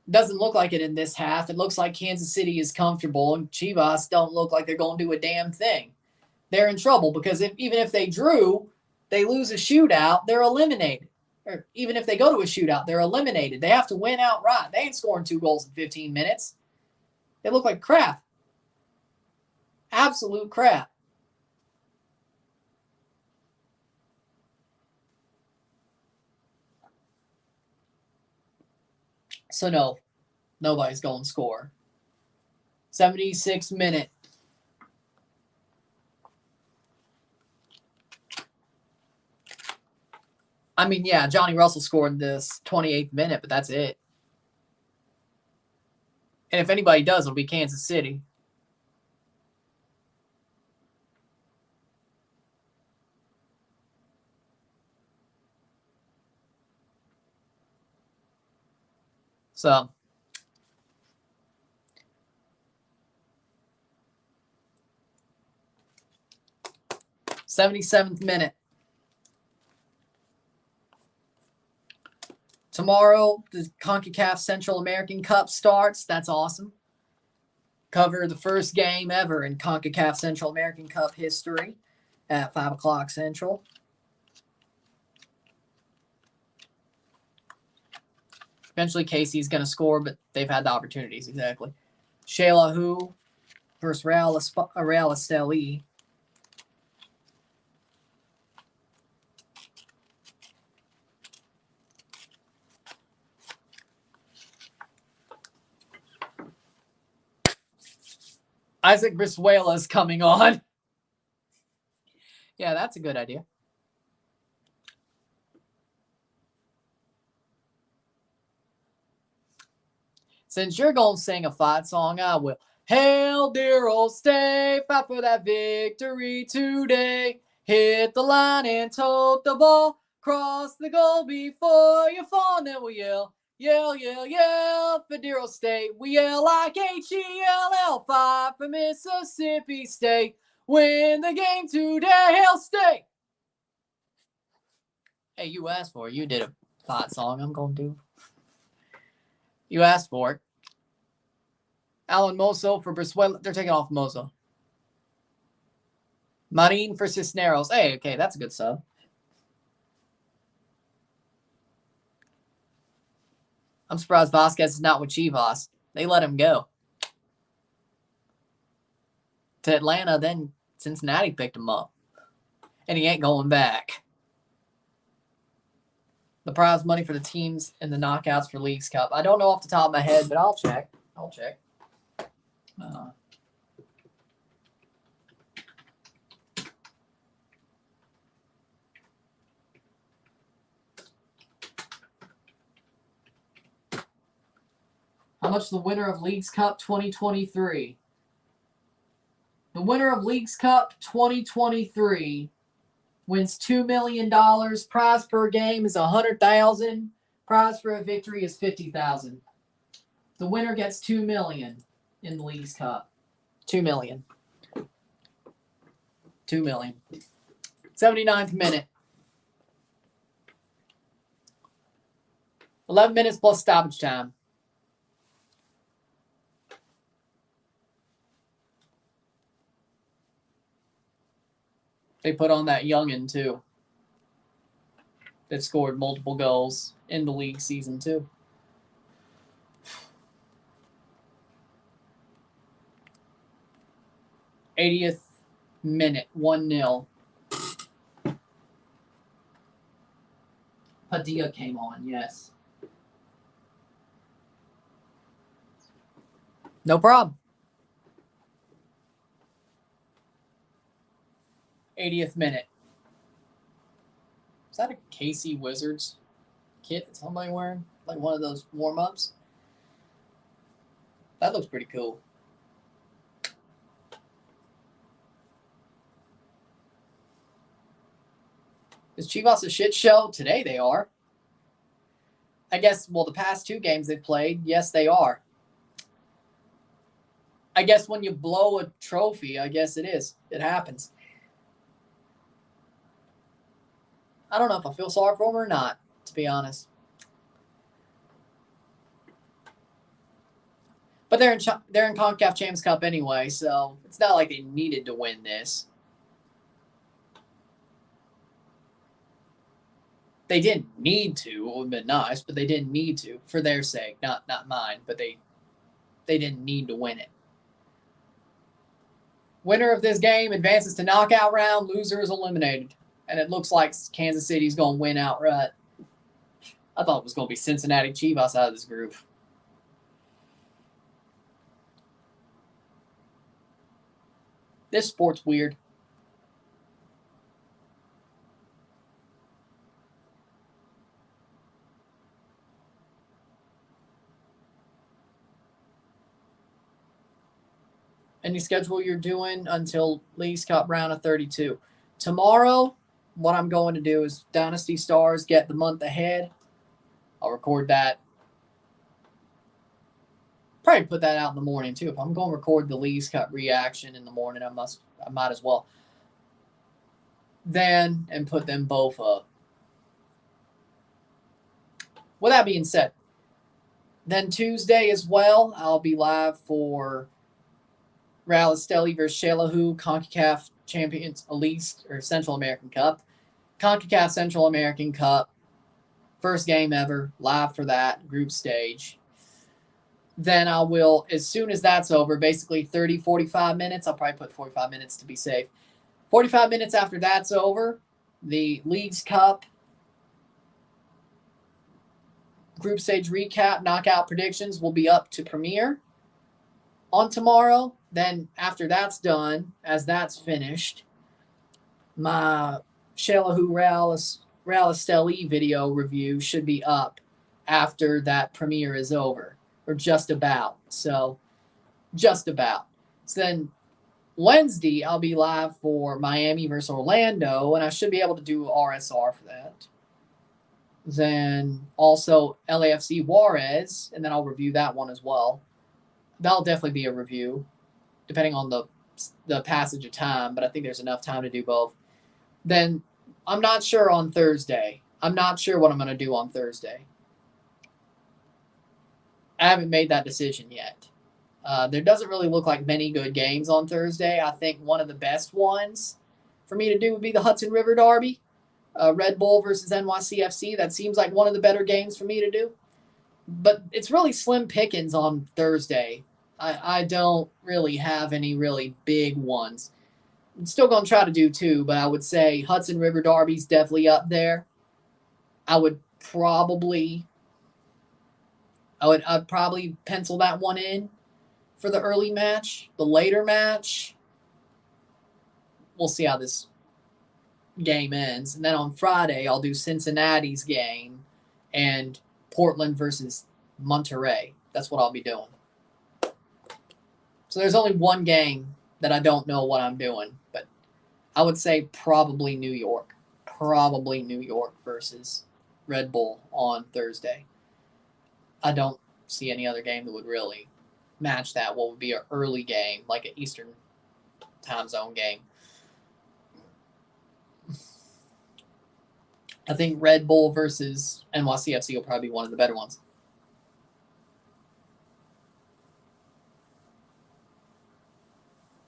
Doesn't look like it in this half. It looks like Kansas City is comfortable, and Chivas don't look like they're going to do a damn thing. They're in trouble because even if they drew, they lose a shootout, they're eliminated. Or even if they go to a shootout, they're eliminated. They have to win outright. They ain't scoring 2 goals in 15 minutes. They look like crap. Absolute crap. So no, nobody's going to score. 76th minute. I mean, yeah, Johnny Russell scored this 28th minute, but that's it. And if anybody does, it'll be Kansas City. So, '77th minute. Tomorrow, the CONCACAF Central American Cup starts. That's awesome. Cover the first game ever in CONCACAF Central American Cup history at 5 o'clock Central. Eventually, Casey's going to score, but they've had the opportunities, exactly. Shayla Hu versus Real Esteli. Isaac Brizuela is coming on. Yeah, that's a good idea. Since you're going to sing a fight song, I will. Hail, dear old state, fight for that victory today. Hit the line and tote the ball. Cross the goal before you fall, and then we yell. Yell, yell, yell for dear old state. We yell like H-E-L-L, fight for Mississippi State. Win the game today, Hail State. Hey, you asked for it. You did a fight song. I'm going to do. You asked for it. Alan Mozo for Brizuela. They're taking off Mozo. Marin for Cisneros. Hey, okay, that's a good sub. I'm surprised Vasquez is not with Chivas. They let him go to Atlanta, then Cincinnati picked him up. And he ain't going back. The prize money for the teams in the knockouts for Leagues Cup. I don't know off the top of my head, but I'll check. How much the winner of Leagues Cup 2023? The winner of Leagues Cup 2023 wins $2 million. Prize per game is $100,000. Prize for a victory is $50,000. The winner gets $2 million in the Leagues Cup. $2 million. 79th minute. 11 minutes plus stoppage time. They put on that youngin' too. That scored multiple goals in the league season too. '80th minute, 1-0. Padilla came on, yes. No problem. 80th minute. Is that a KC Wizards kit that somebody wearing? Like one of those warm-ups? That looks pretty cool. Is Chivas a shit show? Today they are. I guess, well, the past two games they've played, yes, they are. I guess when you blow a trophy, I guess it is. It happens. I don't know if I feel sorry for them or not, to be honest. But they're in CONCACAF Champions Cup anyway, so it's not like they needed to win this. They didn't need to. It would have been nice, but they didn't need to for their sake, not mine. But they didn't need to win it. Winner of this game advances to knockout round. Loser is eliminated. And it looks like Kansas City's going to win outright. I thought it was going to be Cincinnati Chivas out of this group. This sport's weird. Any schedule you're doing until Leagues Cup round of 32. Tomorrow, what I'm going to do is Dynasty Stars get the month ahead. I'll record that. Probably put that out in the morning too. If I'm going to record the Leagues Cup reaction in the morning, I might as well. Then and put them both up. With that being said, then Tuesday as well, I'll be live for Real Esteli versus Shelahu CONCACAF Champions Elite or Central American Cup. CONCACAF Central American Cup. First game ever. Live for that. Group stage. Then I will, as soon as that's over, basically 30, 45 minutes, I'll probably put 45 minutes to be safe. 45 minutes after that's over, the Leagues Cup group stage recap, knockout predictions will be up to premiere on tomorrow. Then after that's done, as that's finished, my Shelahu Realistelli video review should be up after that premiere is over, or just about. So, just about. So then Wednesday, I'll be live for Miami versus Orlando, and I should be able to do RSR for that. Then also LAFC Juarez, and then I'll review that one as well. That'll definitely be a review, depending on the passage of time, but I think there's enough time to do both. Then I'm not sure on Thursday. I'm not sure what I'm going to do on Thursday. I haven't made that decision yet. There doesn't really look like many good games on Thursday. I think one of the best ones for me to do would be the Hudson River Derby. Red Bull versus NYCFC. That seems like one of the better games for me to do. But it's really slim pickings on Thursday. I don't really have any really big ones. I'm still going to try to do two, but I would say Hudson River Derby's definitely up there. I'd probably pencil that one in for the early match. The later match, we'll see how this game ends. And then on Friday, I'll do Cincinnati's game and Portland versus Monterrey. That's what I'll be doing. So there's only one game that I don't know what I'm doing, but I would say probably New York. Probably New York versus Red Bull on Thursday. I don't see any other game that would really match that. What would be an early game, like an Eastern time zone game. I think Red Bull versus NYCFC will probably be one of the better ones.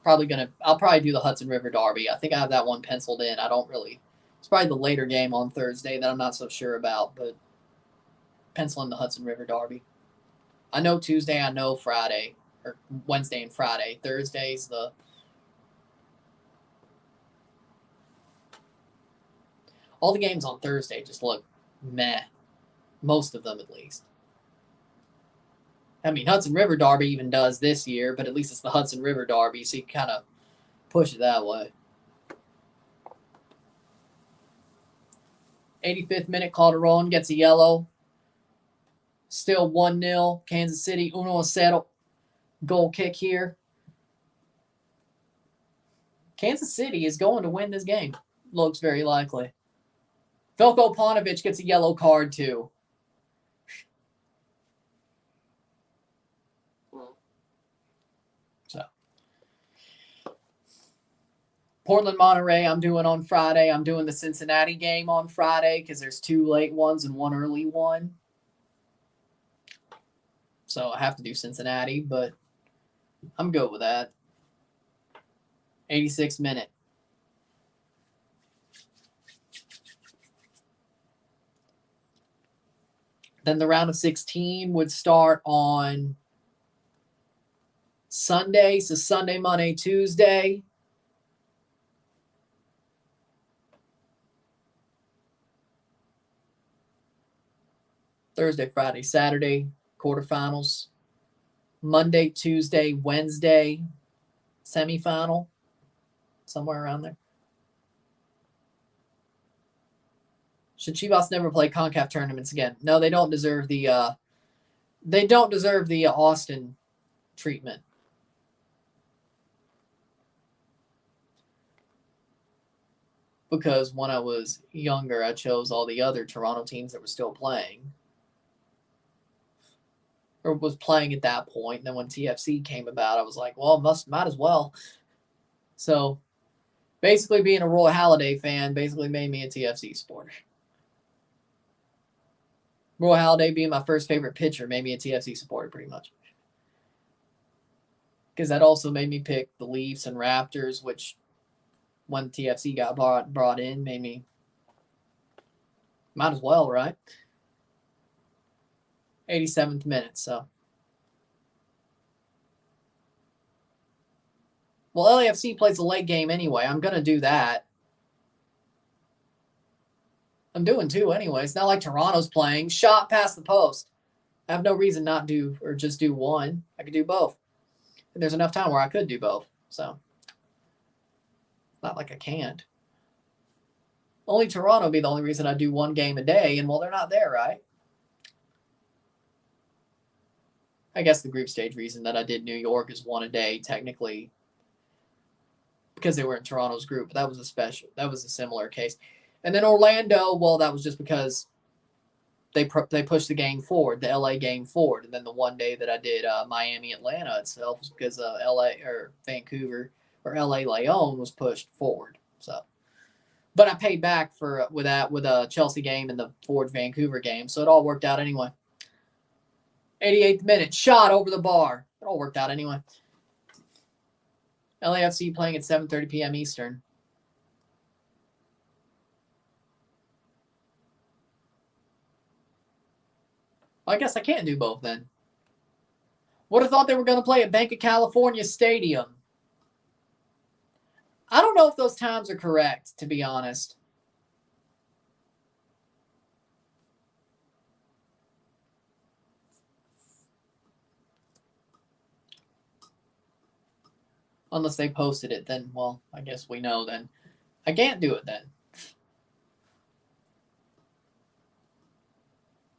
I'll probably do the Hudson River Derby. I think I have that one penciled in. It's probably the later game on Thursday that I'm not so sure about, but pencil in the Hudson River Derby. I know Tuesday, I know Friday, or Wednesday and Friday. Thursday's all the games on Thursday just look meh. Most of them, at least. I mean, Hudson River Derby even does this year, but at least it's the Hudson River Derby, so you kind of push it that way. 85th minute, Calderon gets a yellow. Still 1-0. Kansas City, 1-0. Goal kick here. Kansas City is going to win this game. Looks very likely. Velko Paunovic gets a yellow card, too. So, Portland, Monterey, I'm doing on Friday. I'm doing the Cincinnati game on Friday because there's two late ones and one early one. So I have to do Cincinnati, but I'm good with that. 86th minute. Then the round of 16 would start on Sunday. So Sunday, Monday, Tuesday. Thursday, Friday, Saturday, quarterfinals. Monday, Tuesday, Wednesday, semifinal. Somewhere around there. Should Chivas never play CONCACAF tournaments again? No, they don't deserve the Austin treatment. Because when I was younger, I chose all the other Toronto teams that were still playing. Or was playing at that point. And then when TFC came about, I was like, well, might as well. So basically being a Roy Halladay fan basically made me a TFC supporter. Roy Halladay being my first favorite pitcher made me a TFC supporter pretty much. Because that also made me pick the Leafs and Raptors, which when TFC got brought in made me might as well, right? 87th minute, so Well, LAFC plays a late game anyway. I'm going to do that. I'm doing 2 anyway. It's not like Toronto's playing. Shot past the post. I have no reason not do or just do 1. I could do both. And there's enough time where I could do both. So, not like I can't. Only Toronto would be the only reason I do 1 game a day, and well, they're not there, right? I guess the group stage reason that I did New York is 1 a day, technically, because they were in Toronto's group. But that was a similar case. And then Orlando, well, that was just because they pushed the game forward, the LA game forward. And then the 1 day that I did Miami, Atlanta itself was because LA or Vancouver or LA Leon was pushed forward. So, but I paid back with a Chelsea game and the Ford Vancouver game. So it all worked out anyway. 88th minute, shot over the bar. It all worked out anyway. LAFC playing at 7:30 p.m. Eastern. Well, I guess I can't do both then. Would have thought they were going to play at Bank of California Stadium. I don't know if those times are correct, to be honest. Unless they posted it, then, well, I guess we know then. I can't do it then.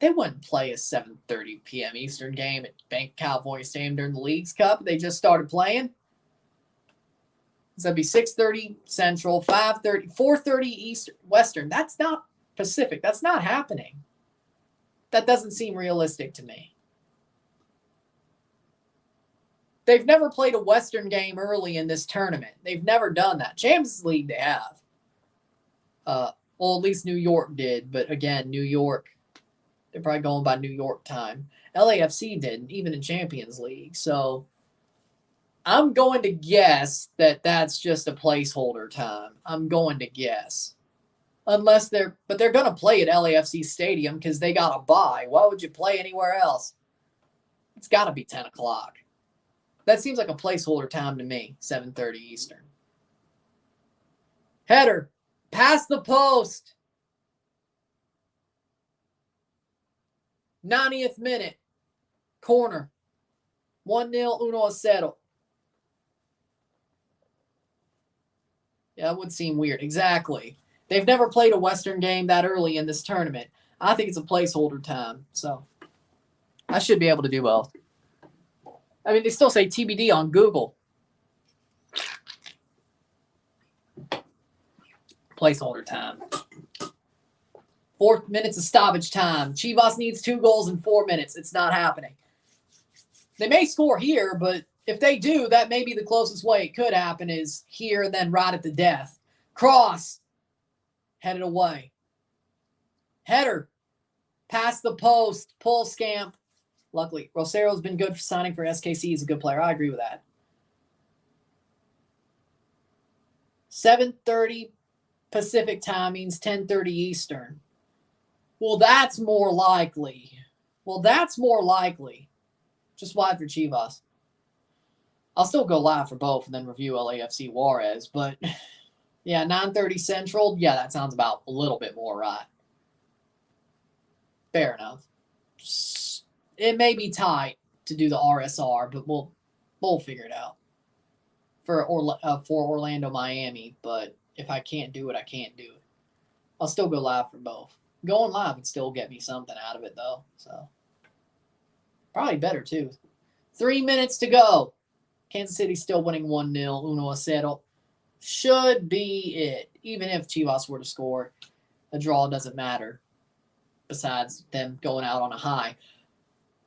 They wouldn't play a 7:30 p.m. Eastern game at Bank of California Stadium during the Leagues Cup. They just started playing. So that'd be 6:30 Central, 5:30, 4:30 Eastern, Western. That's not Pacific. That's not happening. That doesn't seem realistic to me. They've never played a Western game early in this tournament. They've never done that. Champions League they have. Well, at least New York did. But again, New York, they're probably going by New York time. LAFC didn't, even in Champions League. So I'm going to guess that that's just a placeholder time. I'm going to guess. Unless they're going to play at LAFC Stadium because they got a bye. Why would you play anywhere else? It's got to be 10 o'clock. That seems like a placeholder time to me, 7:30 Eastern. Header, past the post. 90th minute, corner. 1-0, 1-0. Yeah, that would seem weird. Exactly. They've never played a Western game that early in this tournament. I think it's a placeholder time, so I should be able to do both. I mean, they still say TBD on Google. Placeholder time. 4 minutes of stoppage time. Chivas needs 2 goals in 4 minutes. It's not happening. They may score here, but if they do, that may be the closest way it could happen is here and then right at the death. Cross. Headed away. Header. Past the post. Pull scamp. Luckily, Rosero's been good for signing for SKC. He's a good player. I agree with that. 7:30 Pacific time means 10:30 Eastern. Well, that's more likely. Just live for Chivas. I'll still go live for both and then review LAFC Juarez. But, yeah, 9:30 Central. Yeah, that sounds about a little bit more right. Fair enough. It may be tight to do the RSR, but we'll figure it out for Orlando, Miami. But if I can't do it, I can't do it. I'll still go live for both. Going live would still get me something out of it, though. So probably better, too. 3 minutes to go. Kansas City still winning 1-0. 1-0. Should be it. Even if Chivas were to score, a draw doesn't matter. Besides them going out on a high.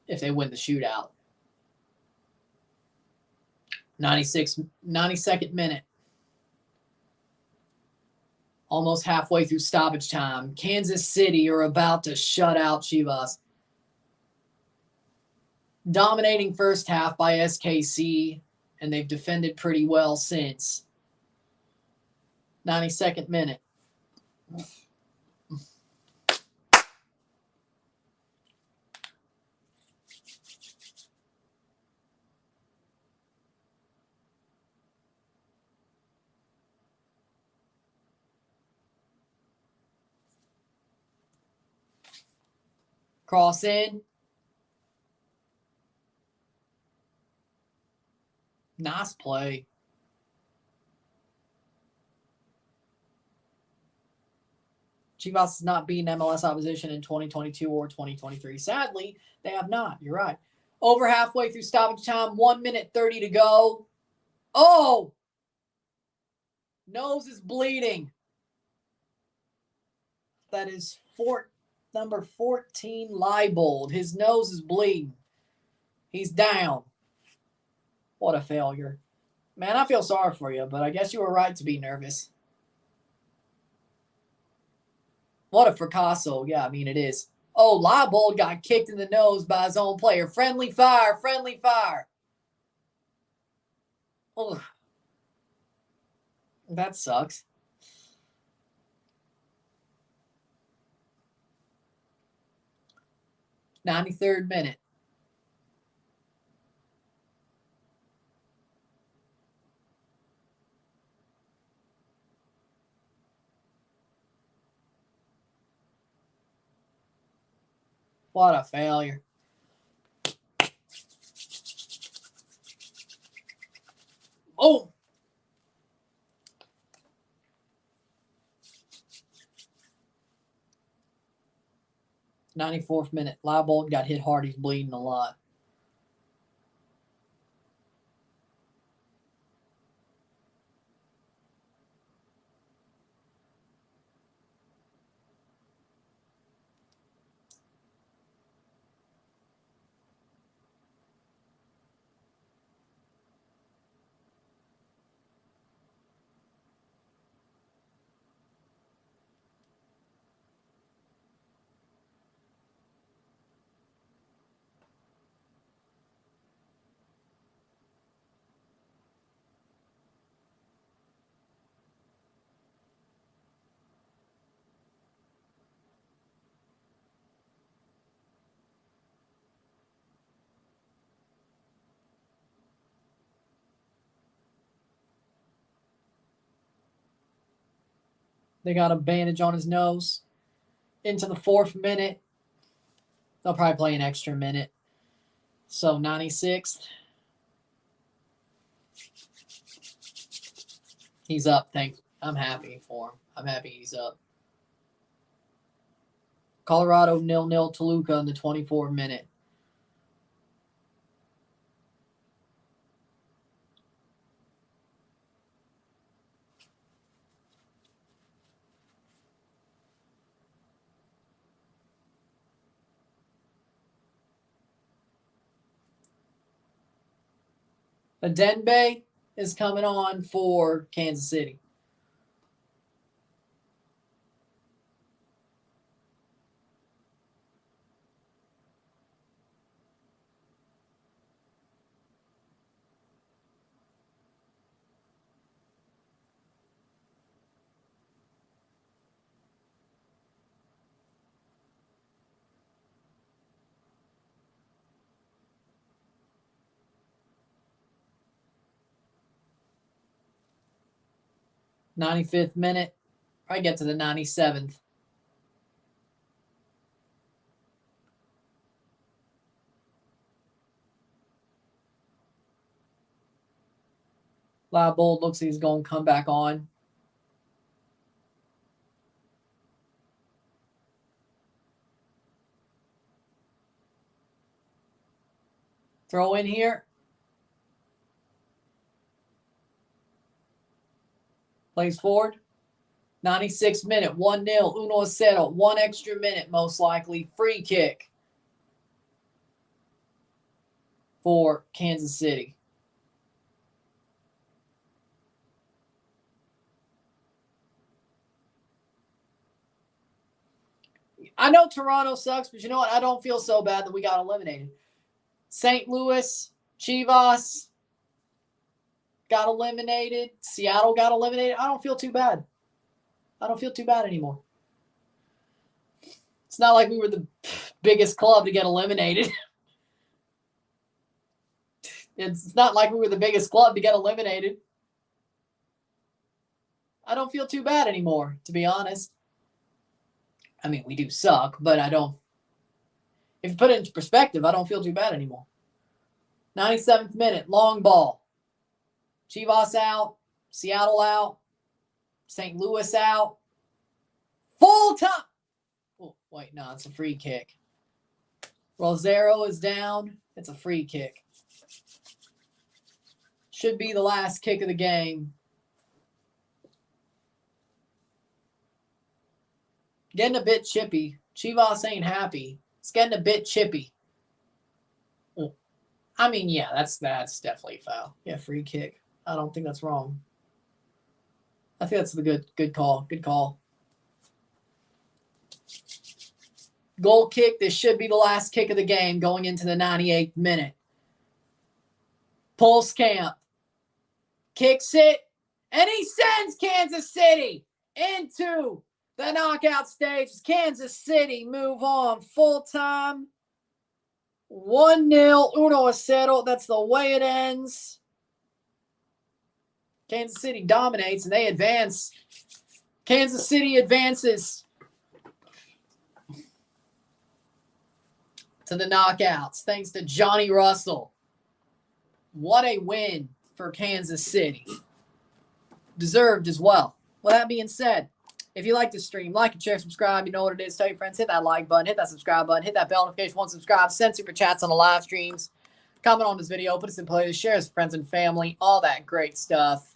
If they win the shootout. 92nd minute. Almost halfway through stoppage time. Kansas City are about to shut out Chivas. Dominating first half by SKC, and they've defended pretty well since. 92nd minute. Cross in. Nice play. Chivas has not beaten MLS opposition in 2022 or 2023. Sadly, they have not. You're right. Over halfway through stoppage time, 1 minute 30 to go. Oh! Nose is bleeding. That is number 14, Leibold. His nose is bleeding. He's down. What a failure. Man, I feel sorry for you, but I guess you were right to be nervous. What a fracasso. Yeah, I mean, it is. Oh, Leibold got kicked in the nose by his own player. Friendly fire. Friendly fire. Ugh. That sucks. '93rd minute. What a failure. Oh! 94th minute. Leibold got hit hard. He's bleeding a lot. They got a bandage on his nose. Into the 4th minute. They'll probably play an extra minute. So 96th. He's up. I'm happy for him. I'm happy he's up. Colorado 0-0 Toluca in the 24th minute. Adenbe is coming on for Kansas City. '95th minute. I get to the 97th. Leibold looks like he's going to come back on. Throw in here. Plays forward. 96th minute. 1-0. 1-0. 1 extra minute, most likely. Free kick for Kansas City. I know Toronto sucks, but you know what? I don't feel so bad that we got eliminated. St. Louis, Chivas got eliminated. Seattle got eliminated. I don't feel too bad. I don't feel too bad anymore. It's not like we were the biggest club to get eliminated. It's not like we were the biggest club to get eliminated. I don't feel too bad anymore, to be honest. I mean, we do suck, but I don't. If you put it into perspective, I don't feel too bad anymore. 97th minute, long ball. Chivas out, Seattle out, St. Louis out. Full time. Oh, wait, no, it's a free kick. Rosero is down. It's a free kick. Should be the last kick of the game. Getting a bit chippy. Chivas ain't happy. It's getting a bit chippy. I mean, yeah, that's definitely a foul. Yeah, free kick. I don't think that's wrong. I think that's the good call. Good call. Goal kick. This should be the last kick of the game going into the 98th minute. Pulskamp kicks it, and he sends Kansas City into the knockout stage. Kansas City move on full time. 1-0, 1-0. That's the way it ends. Kansas City dominates, and they advance. Kansas City advances to the knockouts thanks to Johnny Russell. What a win for Kansas City. Deserved as well. With that being said, if you like this stream, like and share, subscribe. You know what it is. Tell your friends. Hit that like button. Hit that subscribe button. Hit that bell notification once subscribed. Send super chats on the live streams. Comment on this video. Put us in playlist. Share us with friends and family. All that great stuff.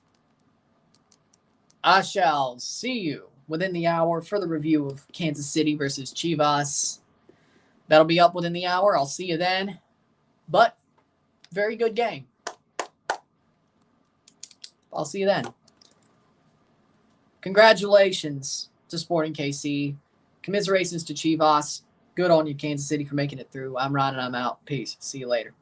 I shall see you within the hour for the review of Kansas City versus Chivas. That'll be up within the hour. I'll see you then. But very good game. I'll see you then. Congratulations to Sporting KC. Commiserations to Chivas. Good on you, Kansas City, for making it through. I'm Ryan and I'm out. Peace. See you later.